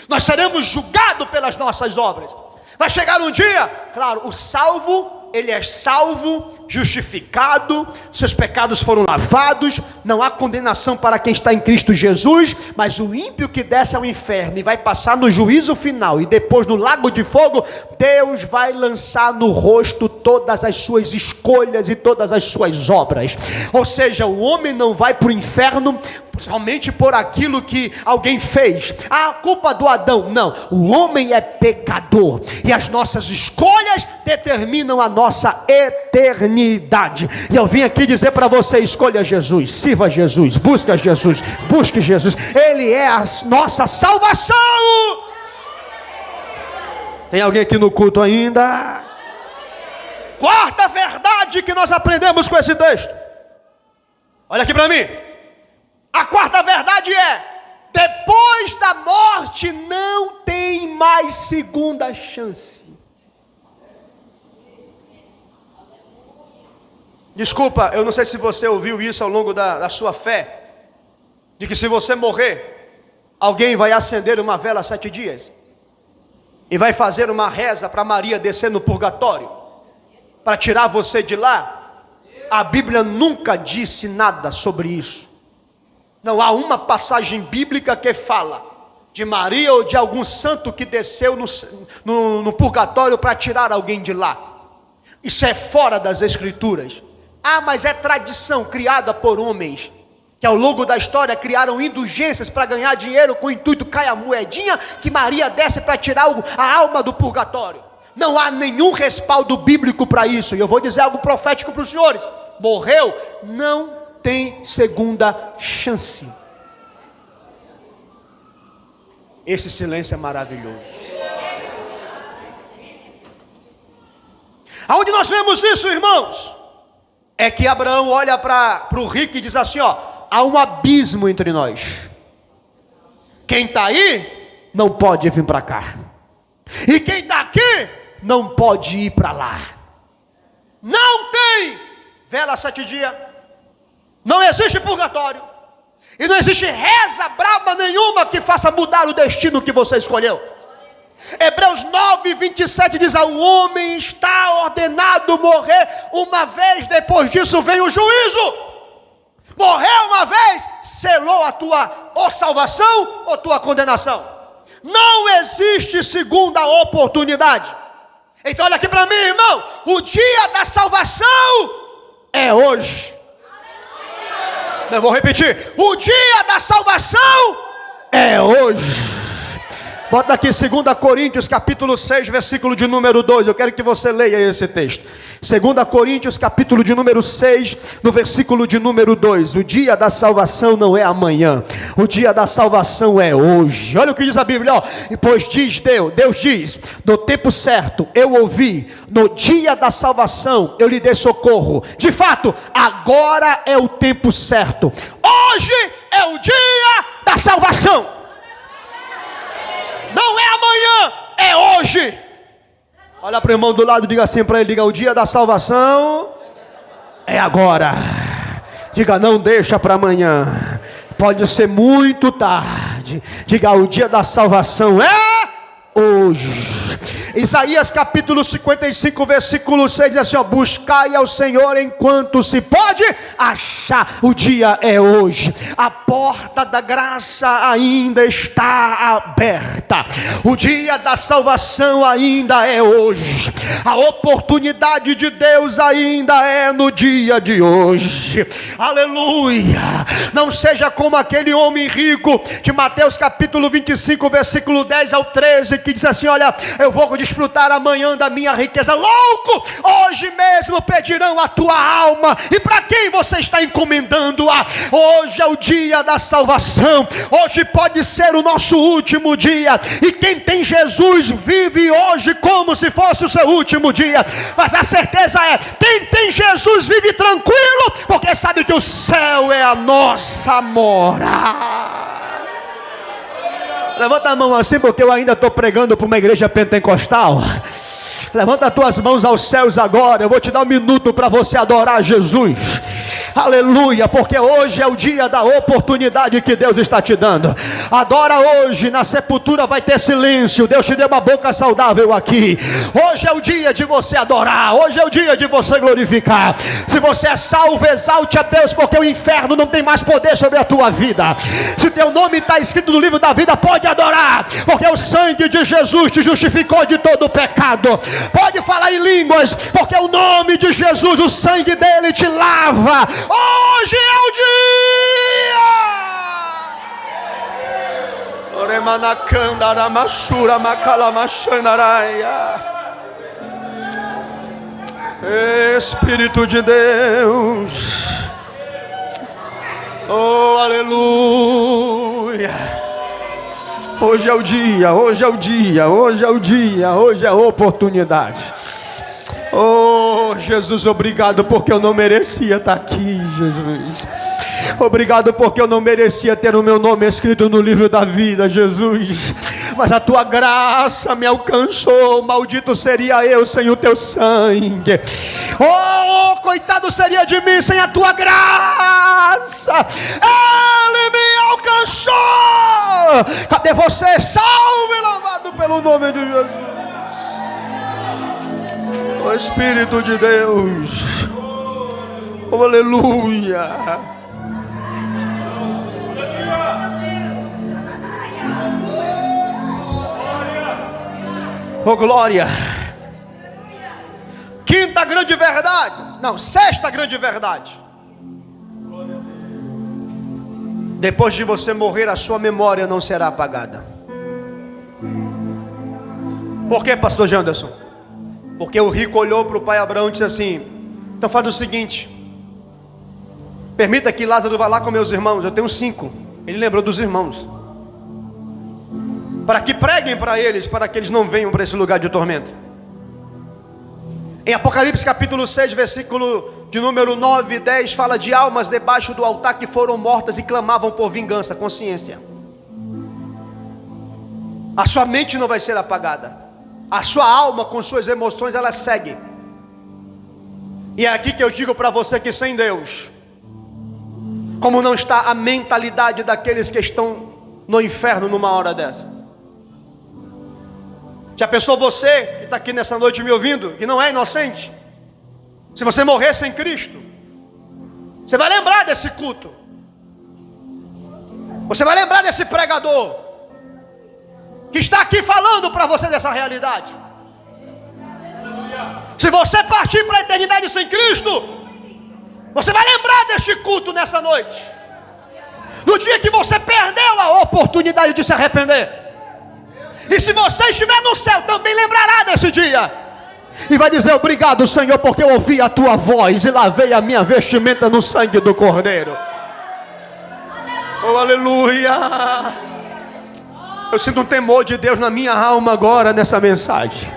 Speaker 1: Nós seremos julgados pelas nossas obras. Vai chegar um dia, claro, o salvo, ele é salvo, justificado, seus pecados foram lavados, não há condenação para quem está em Cristo Jesus. Mas o ímpio que desce ao inferno e vai passar no juízo final, e depois no lago de fogo, Deus vai lançar no rosto todas as suas escolhas e todas as suas obras. Ou seja, o homem não vai para o inferno somente por aquilo que alguém fez, a culpa do Adão. Não, o homem é pecador, e as nossas escolhas determinam a nossa eternidade. E eu vim aqui dizer para você: escolha Jesus, sirva Jesus, busque Jesus, busque Jesus. Ele é a nossa salvação. Tem alguém aqui no culto ainda? Quarta verdade que nós aprendemos com esse texto, olha aqui para mim: A quarta verdade é: depois da morte não tem mais segunda chance. Desculpa, eu não sei se você ouviu isso ao longo da sua fé, de que se você morrer, alguém vai acender uma vela 7 dias e vai fazer uma reza para Maria descer no purgatório, para tirar você de lá. A Bíblia nunca disse nada sobre isso. Não há uma passagem bíblica que fala de Maria ou de algum santo que desceu no purgatório para tirar alguém de lá. Isso é fora das Escrituras. Ah, mas é tradição criada por homens, que ao longo da história criaram indulgências para ganhar dinheiro com o intuito, cai a moedinha, que Maria desce para tirar a alma do purgatório. Não há nenhum respaldo bíblico para isso. E eu vou dizer algo profético para os senhores: morreu, não tem segunda chance. Esse silêncio é maravilhoso. Aonde nós vemos isso, irmãos? É que Abraão olha para o rico e diz assim: ó, há um abismo entre nós. Quem está aí não pode vir para cá, e quem está aqui não pode ir para lá. Não tem vela 7 dias, não existe purgatório, e não existe reza braba nenhuma que faça mudar o destino que você escolheu. Hebreus 9, 27 diz: o homem está ordenado morrer uma vez, depois disso vem o juízo. Morreu uma vez, selou a tua ou salvação ou tua condenação. Não existe segunda oportunidade. Então olha aqui para mim, irmão: o dia da salvação é hoje. Eu vou repetir: o dia da salvação é hoje. Bota aqui 2 Coríntios capítulo 6, versículo de número 2. Eu quero que você leia esse texto. 2 Coríntios capítulo de número 6, no versículo de número 2. O dia da salvação não é amanhã, o dia da salvação é hoje. Olha o que diz a Bíblia, ó. Pois diz Deus diz: no tempo certo eu ouvi, no dia da salvação eu lhe dei socorro. De fato, agora é o tempo certo. Hoje é o dia da salvação. Não é amanhã, é hoje. Olha para o irmão do lado, diga assim para ele, diga: o dia da salvação é agora. Diga: não deixa para amanhã, pode ser muito tarde. Diga: o dia da salvação é hoje. Isaías capítulo 55, versículo 6 diz assim, ó: buscai ao Senhor enquanto se pode achar. O dia é hoje. A porta da graça ainda está aberta. O dia da salvação ainda é hoje. A oportunidade de Deus ainda é no dia de hoje. Aleluia. Não seja como aquele homem rico de Mateus capítulo 25, versículo 10 ao 13, que diz assim: olha, eu vou desfrutar amanhã da minha riqueza. Louco, hoje mesmo pedirão a tua alma. E para quem você está encomendando-a? Hoje é o dia da salvação. Hoje pode ser o nosso último dia. E quem tem Jesus vive hoje como se fosse o seu último dia. Mas a certeza é: quem tem Jesus vive tranquilo, porque sabe que o céu é a nossa morada. Levanta a mão assim, porque eu ainda estou pregando para uma igreja pentecostal. Levanta as tuas mãos aos céus agora. Eu vou te dar 1 minuto para você adorar Jesus. Aleluia, porque hoje é o dia da oportunidade que Deus está te dando. Adora hoje. Na sepultura vai ter silêncio. Deus te deu uma boca saudável aqui. Hoje é o dia de você adorar. Hoje é o dia de você glorificar. Se você é salvo, exalte a Deus, porque o inferno não tem mais poder sobre a tua vida. Se teu nome está escrito no livro da vida, pode adorar, porque o sangue de Jesus te justificou de todo o pecado. Pode falar em línguas, porque o nome de Jesus, o sangue dele te lava. Hoje é o dia. Espírito de Deus. Oh, aleluia. Hoje é o dia, hoje é o dia, hoje é o dia, hoje é a oportunidade. Oh, Jesus, obrigado, porque eu não merecia estar aqui, Jesus. Obrigado porque eu não merecia ter o meu nome escrito no livro da vida, Jesus. Mas a tua graça me alcançou. Maldito seria eu sem o teu sangue. Oh, coitado seria de mim sem a tua graça. Ele me alcançou. Cadê você? Salve, louvado pelo nome de Jesus. O Espírito de Deus. Oh, aleluia. Oh, glória. Quinta grande verdade. Não, sexta grande verdade. Depois de você morrer, a sua memória não será apagada. Por que, pastor Janderson? Porque o rico olhou para o pai Abraão e disse assim: então faz o seguinte, permita que Lázaro vá lá com meus irmãos, eu tenho 5. Ele lembrou dos irmãos, para que preguem para eles, para que eles não venham para esse lugar de tormento. Em Apocalipse capítulo 6, versículo de número 9 e 10, fala de almas debaixo do altar que foram mortas e clamavam por vingança, consciência. A sua mente não vai ser apagada, a sua alma com suas emoções, ela segue. E é aqui que eu digo para você que sem Deus, como não está a mentalidade daqueles que estão no inferno numa hora dessa? Já pensou você que está aqui nessa noite me ouvindo, que não é inocente? Se você morrer sem Cristo, você vai lembrar desse culto, você vai lembrar desse pregador que está aqui falando para você dessa realidade. Se você partir para a eternidade sem Cristo, você vai lembrar deste culto nessa noite, no dia que você perdeu a oportunidade de se arrepender. E se você estiver no céu, também lembrará desse dia, e vai dizer: obrigado, Senhor, porque eu ouvi a tua voz e lavei a minha vestimenta no sangue do Cordeiro. Oh, aleluia. Eu sinto um temor de Deus na minha alma agora nessa mensagem.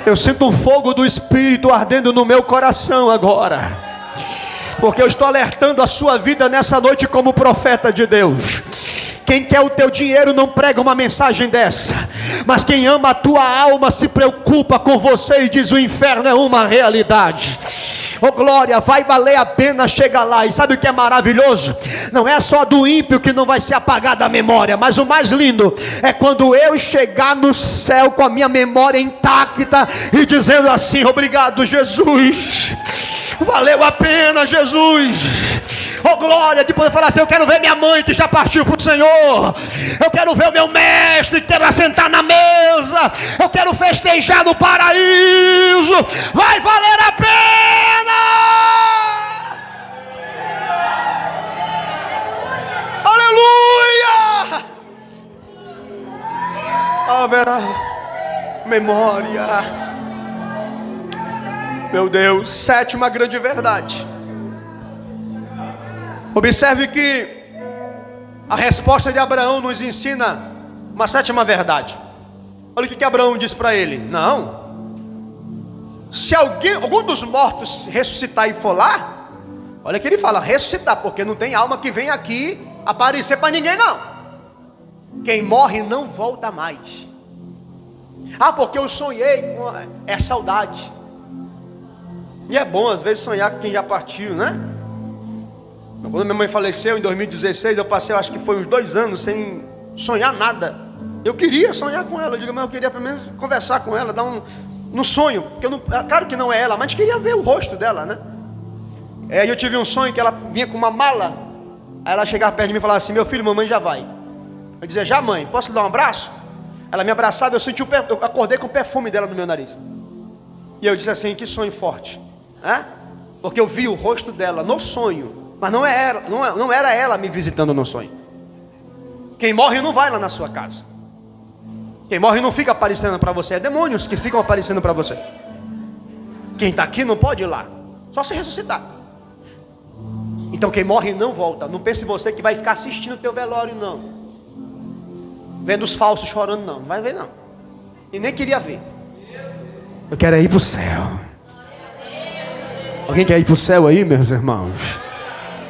Speaker 1: Eu sinto um fogo do Espírito ardendo no meu coração agora, porque eu estou alertando a sua vida nessa noite como profeta de Deus. Quem quer o teu dinheiro não prega uma mensagem dessa, mas quem ama a tua alma se preocupa com você e diz: o inferno é uma realidade. Oh, glória, vai valer a pena chegar lá. E sabe o que é maravilhoso? Não é só do ímpio que não vai ser apagada a memória, mas o mais lindo é quando eu chegar no céu com a minha memória intacta e dizendo assim: obrigado, Jesus, valeu a pena, Jesus. Oh, glória, de poder falar assim: eu quero ver minha mãe que já partiu para o Senhor, eu quero ver o meu mestre que quer assentar na mesa, eu quero festejar no paraíso. Vai valer a pena. Aleluia. Haverá memória. Meu Deus. Sétima grande verdade. Observe que a resposta de Abraão nos ensina uma sétima verdade. Olha o que Abraão diz para ele: não, se algum dos mortos ressuscitar e for lá, olha que ele fala ressuscitar, porque não tem alma que vem aqui aparecer para ninguém, não. Quem morre não volta mais. Ah, porque eu sonhei com... é saudade. E é bom às vezes sonhar com quem já partiu, né? Quando minha mãe faleceu em 2016, eu passei, acho que foi uns 2 anos sem sonhar nada. Eu queria sonhar com ela, eu digo, mas eu queria pelo menos conversar com ela, dar um sonho, porque eu não, claro que não é ela, mas queria ver o rosto dela, né? Eu tive um sonho que ela vinha com uma mala, aí ela chegava perto de mim e falava assim: meu filho, mamãe já vai. Eu dizia: já, mãe, posso lhe dar um abraço? Ela me abraçava, eu senti eu acordei com o perfume dela no meu nariz. E eu disse assim: que sonho forte, né? Porque eu vi o rosto dela no sonho. Mas não era ela me visitando no sonho. Quem morre não vai lá na sua casa. Quem morre não fica aparecendo para você. É demônios que ficam aparecendo para você. Quem está aqui não pode ir lá, só se ressuscitar. Então quem morre não volta. Não pense você que vai ficar assistindo o teu velório, não. Vendo os falsos chorando, não. Não vai ver, não. E nem queria ver. Eu quero ir para o céu. Alguém quer ir para o céu aí, meus irmãos?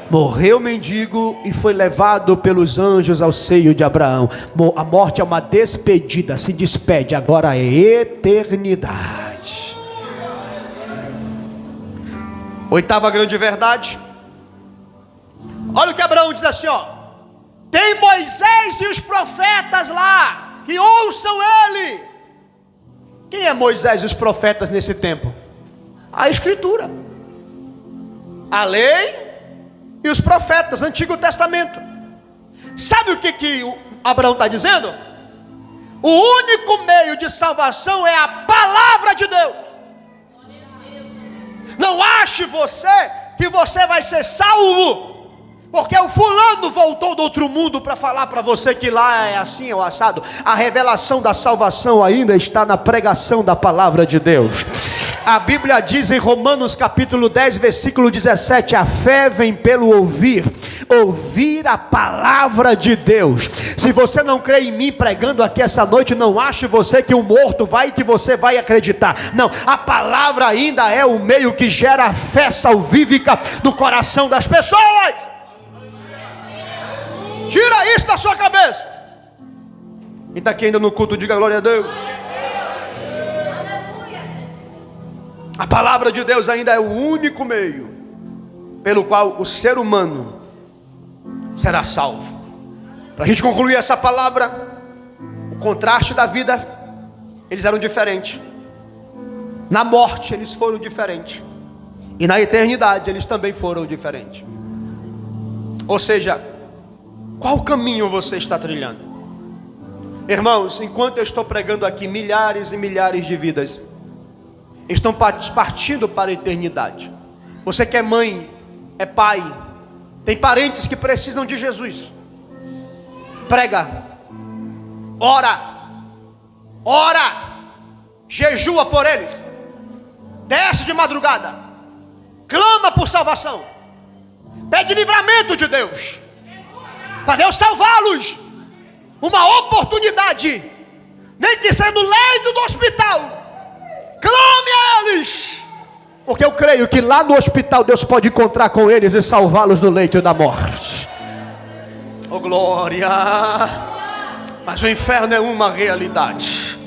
Speaker 1: Morreu mendigo e foi levado pelos anjos ao seio de Abraão. A morte é uma despedida, se despede, agora é eternidade. Oitava grande verdade. Olha o que Abraão diz assim, ó: tem Moisés e os profetas lá, que ouçam ele. Quem é Moisés e os profetas nesse tempo? A Escritura, a lei e os profetas, Antigo Testamento. Sabe o que Abraão está dizendo? O único meio de salvação é a palavra de Deus. Não ache você que você vai ser salvo porque o fulano voltou do outro mundo para falar para você que lá é assim ou assado. A revelação da salvação ainda está na pregação da palavra de Deus. A Bíblia diz em Romanos capítulo 10, versículo 17: a fé vem pelo ouvir a palavra de Deus. Se você não crê em mim pregando aqui essa noite, não ache você que o morto vai, que você vai acreditar. Não, a palavra ainda é o meio que gera a fé salvífica no coração das pessoas. Tira isso da sua cabeça. Quem está aqui ainda no culto, diga glória a Deus. A palavra de Deus ainda é o único meio pelo qual o ser humano será salvo. Para a gente concluir essa palavra, o contraste da vida, eles eram diferentes. Na morte eles foram diferentes, e na eternidade eles também foram diferentes. Ou seja, qual caminho você está trilhando? Irmãos, enquanto eu estou pregando aqui, milhares e milhares de vidas estão partindo para a eternidade. Você que é mãe, é pai, tem parentes que precisam de Jesus. Prega, ora, jejua por eles, desce de madrugada, clama por salvação, pede livramento de Deus, para Deus salvá-los. Uma oportunidade, nem que seja no leito do hospital, clame a eles, porque eu creio que lá no hospital Deus pode encontrar com eles e salvá-los no leito da morte. Oh glória! Mas o inferno é uma realidade.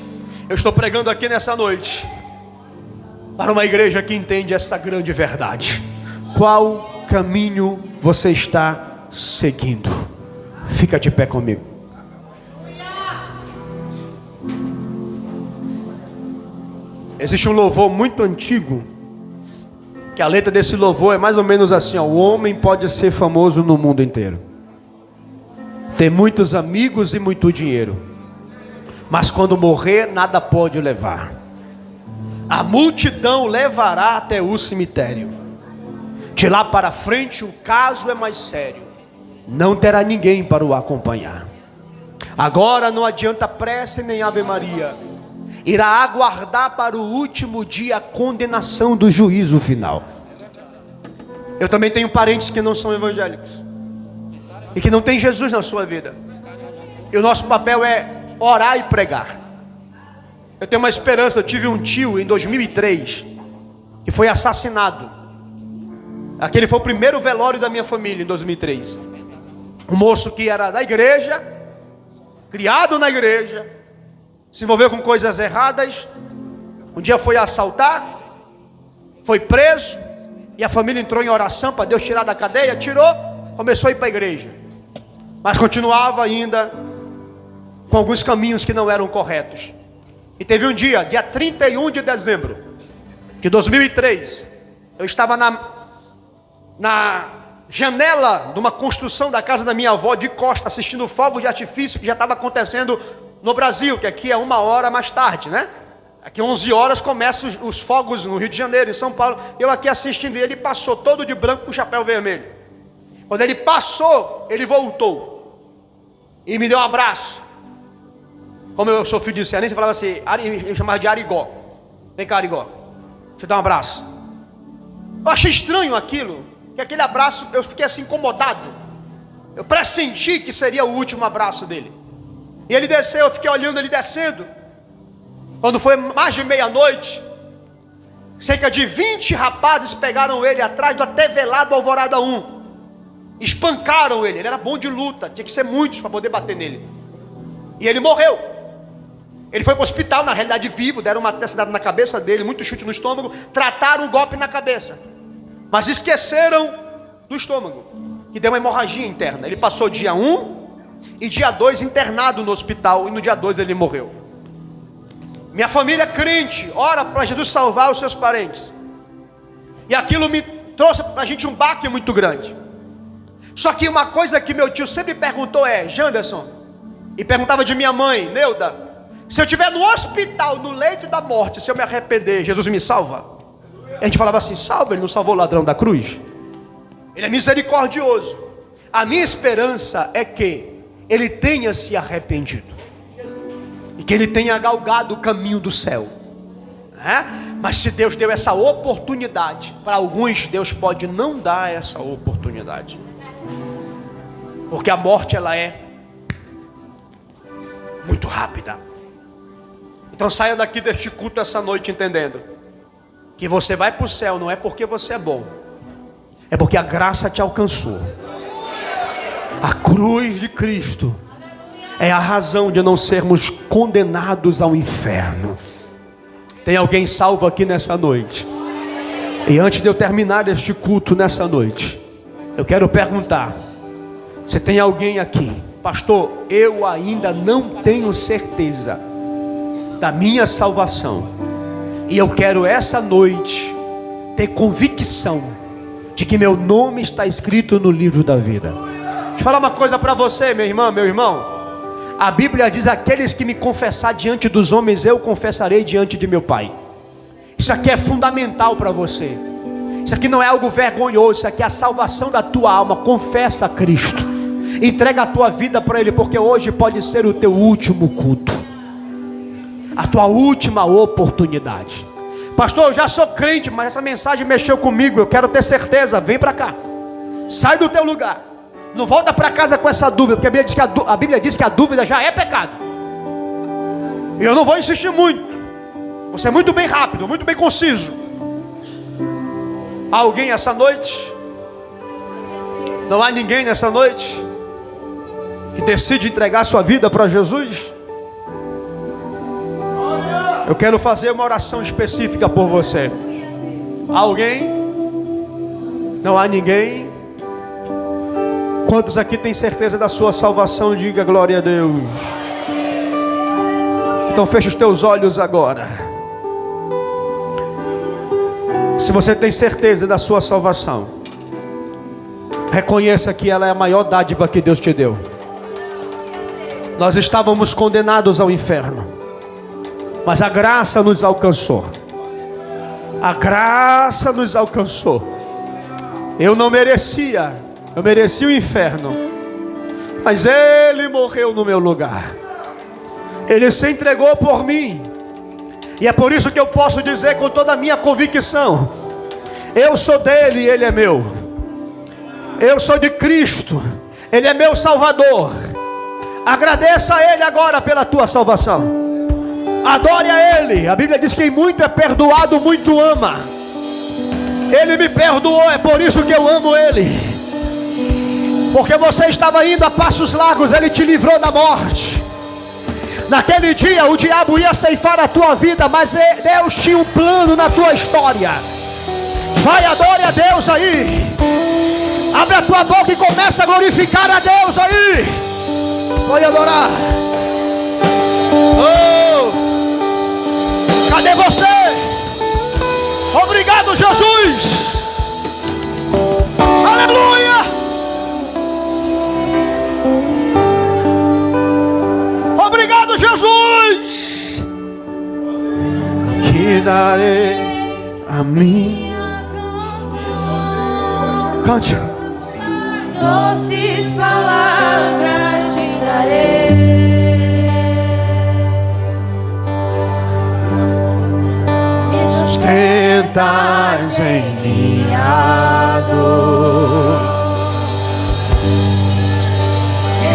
Speaker 1: Eu estou pregando aqui nessa noite para uma igreja que entende essa grande verdade. Qual caminho você está seguindo? Fica de pé comigo. Existe um louvor muito antigo, que a letra desse louvor é mais ou menos assim, ó: o homem pode ser famoso no mundo inteiro, ter muitos amigos e muito dinheiro, mas quando morrer nada pode levar. A multidão levará até o cemitério. De lá para frente o caso é mais sério. Não terá ninguém para o acompanhar. Agora não adianta prece nem Ave Maria. Irá aguardar para o último dia a condenação do juízo final. Eu também tenho parentes que não são evangélicos e que não tem Jesus na sua vida. E o nosso papel é orar e pregar. Eu tenho uma esperança. Eu tive um tio em 2003 que foi assassinado. Aquele foi o primeiro velório da minha família em 2003. Um moço que era da igreja, criado na igreja, se envolveu com coisas erradas. Um dia foi assaltar, foi preso, e a família entrou em oração para Deus tirar da cadeia. Tirou, começou a ir para a igreja, mas continuava ainda com alguns caminhos que não eram corretos. E teve um dia 31 de dezembro de 2003, eu estava na janela de uma construção da casa da minha avó, de costa, assistindo fogos de artifício que já estava acontecendo no Brasil, que aqui é 1 hora mais tarde, né? Aqui 11 horas começam os fogos no Rio de Janeiro, em São Paulo. Eu aqui assistindo, e ele passou todo de branco com o chapéu vermelho. Quando ele passou, ele voltou e me deu um abraço. Como eu sou filho de cearense, eu falava assim, eu chamava de Arigó. Vem cá, Arigó, deixa eu dar um abraço. Eu achei estranho aquilo, que aquele abraço, eu fiquei assim incomodado. Eu pressenti que seria o último abraço dele. E ele desceu, eu fiquei olhando ele descendo. Quando foi mais de meia-noite, cerca de 20 rapazes pegaram ele atrás do até velado Alvorada 1. espancaram ele. Ele era bom de luta, tinha que ser muitos para poder bater nele. E ele morreu. Ele foi para o hospital, na realidade vivo, deram uma testa na cabeça dele, muito chute no estômago, trataram um golpe na cabeça, mas esqueceram do estômago, que deu uma hemorragia interna. Ele passou dia 1 e dia 2 internado no hospital, e no dia 2 ele morreu. Minha família crente, ora para Jesus salvar os seus parentes, e aquilo me trouxe para a gente um baque muito grande. Só que uma coisa que meu tio sempre perguntou é: Janderson, e perguntava de minha mãe, Neuda, se eu estiver no hospital, no leito da morte, se eu me arrepender, Jesus me salva? A gente falava assim: salva, ele não salvou o ladrão da cruz? Ele é misericordioso. A minha esperança é que ele tenha se arrependido e que ele tenha galgado o caminho do céu. Mas se Deus deu essa oportunidade, para alguns Deus pode não dar essa oportunidade, porque a morte ela é muito rápida. Então saia daqui deste culto essa noite entendendo que você vai para o céu não é porque você é bom, é porque a graça te alcançou. A cruz de Cristo é a razão de não sermos condenados ao inferno. Tem alguém salvo aqui nessa noite? E antes de eu terminar este culto nessa noite, eu quero perguntar: se tem alguém aqui, pastor, eu ainda não tenho certeza da minha salvação, e eu quero essa noite ter convicção de que meu nome está escrito no livro da vida. Deixa eu falar uma coisa para você, minha irmã, meu irmão. A Bíblia diz: aqueles que me confessar diante dos homens, eu confessarei diante de meu Pai. Isso aqui é fundamental para você. Isso aqui não é algo vergonhoso, isso aqui é a salvação da tua alma. Confessa a Cristo, entrega a tua vida para Ele, porque hoje pode ser o teu último culto, a tua última oportunidade. Pastor, eu já sou crente, mas essa mensagem mexeu comigo, eu quero ter certeza. Vem para cá, sai do teu lugar, não volta para casa com essa dúvida, porque a Bíblia diz que a dúvida já é pecado. E eu não vou insistir muito, você é muito bem rápido, muito bem conciso. Há alguém essa noite? Não há ninguém nessa noite que decide entregar sua vida para Jesus? Eu quero fazer uma oração específica por você. Há alguém? Não há ninguém? Quantos aqui têm certeza da sua salvação? Diga glória a Deus. Então feche os teus olhos agora. Se você tem certeza da sua salvação, reconheça que ela é a maior dádiva que Deus te deu. Nós estávamos condenados ao inferno, mas a graça nos alcançou. A graça nos alcançou. Eu não merecia, eu merecia o inferno, mas Ele morreu no meu lugar. Ele se entregou por mim. E é por isso que eu posso dizer com toda a minha convicção: eu sou dele e ele é meu. Eu sou de Cristo, ele é meu Salvador. Agradeça a Ele agora pela tua salvação. Adore a Ele. A Bíblia diz que muito é perdoado, muito ama. Ele me perdoou, é por isso que eu amo Ele. Porque você estava indo a passos largos, Ele te livrou da morte. Naquele dia o diabo ia ceifar a tua vida, mas Deus tinha um plano na tua história. Vai, adore a Deus aí. Abre a tua boca e começa a glorificar a Deus aí. Vai adorar. Oh, cadê você? Obrigado, Jesus. Aleluia. Obrigado, Jesus. Que darei a minha canção. Cante.
Speaker 2: Doces palavras te darei. Me sustentas em minha dor.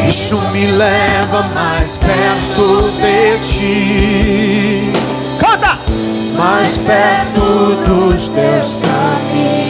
Speaker 1: Isso me leva mais perto de ti. Canta!
Speaker 2: Mais perto dos teus caminhos.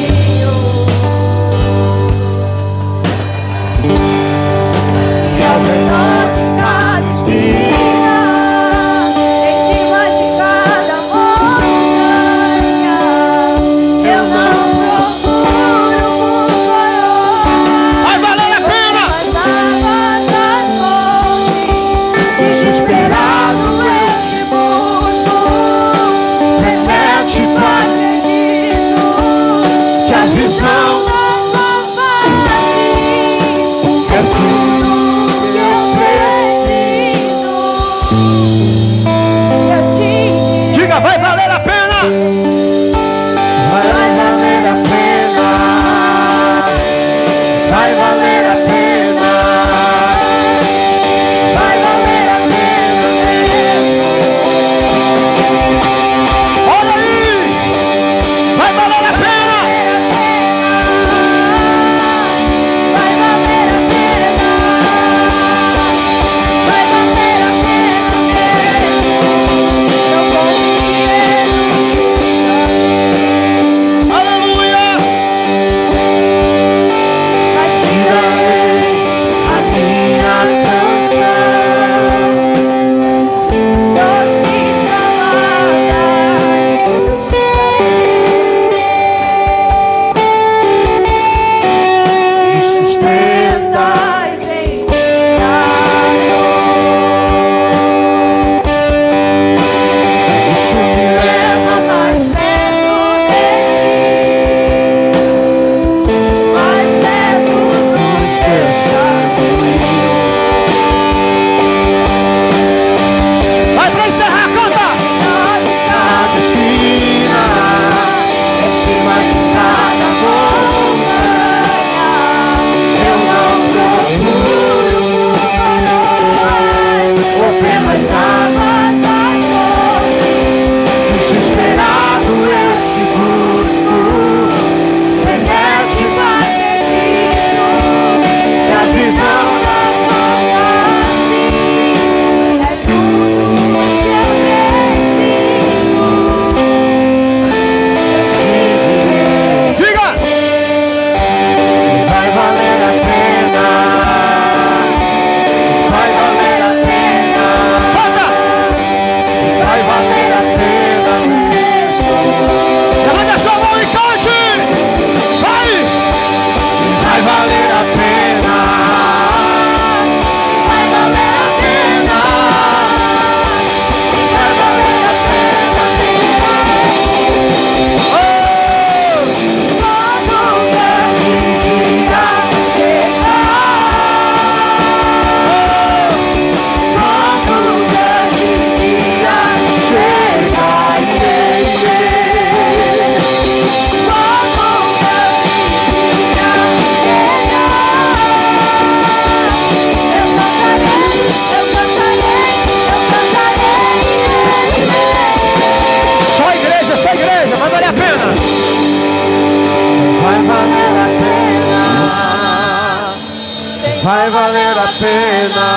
Speaker 1: vai valer a pena.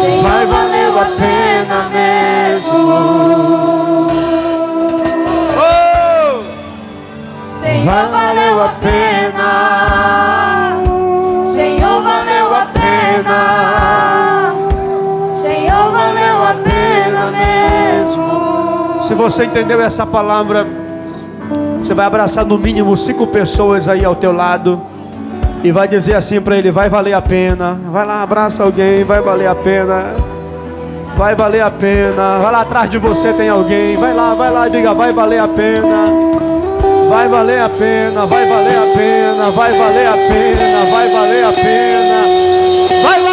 Speaker 2: Senhor,
Speaker 1: Vai valer a pena mesmo. Oh!
Speaker 2: Senhor, valeu a pena. Senhor, valeu a pena. Senhor, valeu a pena mesmo.
Speaker 1: Se você entendeu essa palavra, você vai abraçar no mínimo 5 pessoas aí ao teu lado e vai dizer assim para ele: vai valer a pena. Vai lá, abraça alguém, vai valer a pena. Vai valer a pena. Vai lá atrás de você, tem alguém. Vai lá, diga: vai valer a pena. Vai valer a pena, vai valer a pena, vai valer a pena, vai valer a pena. Vai valer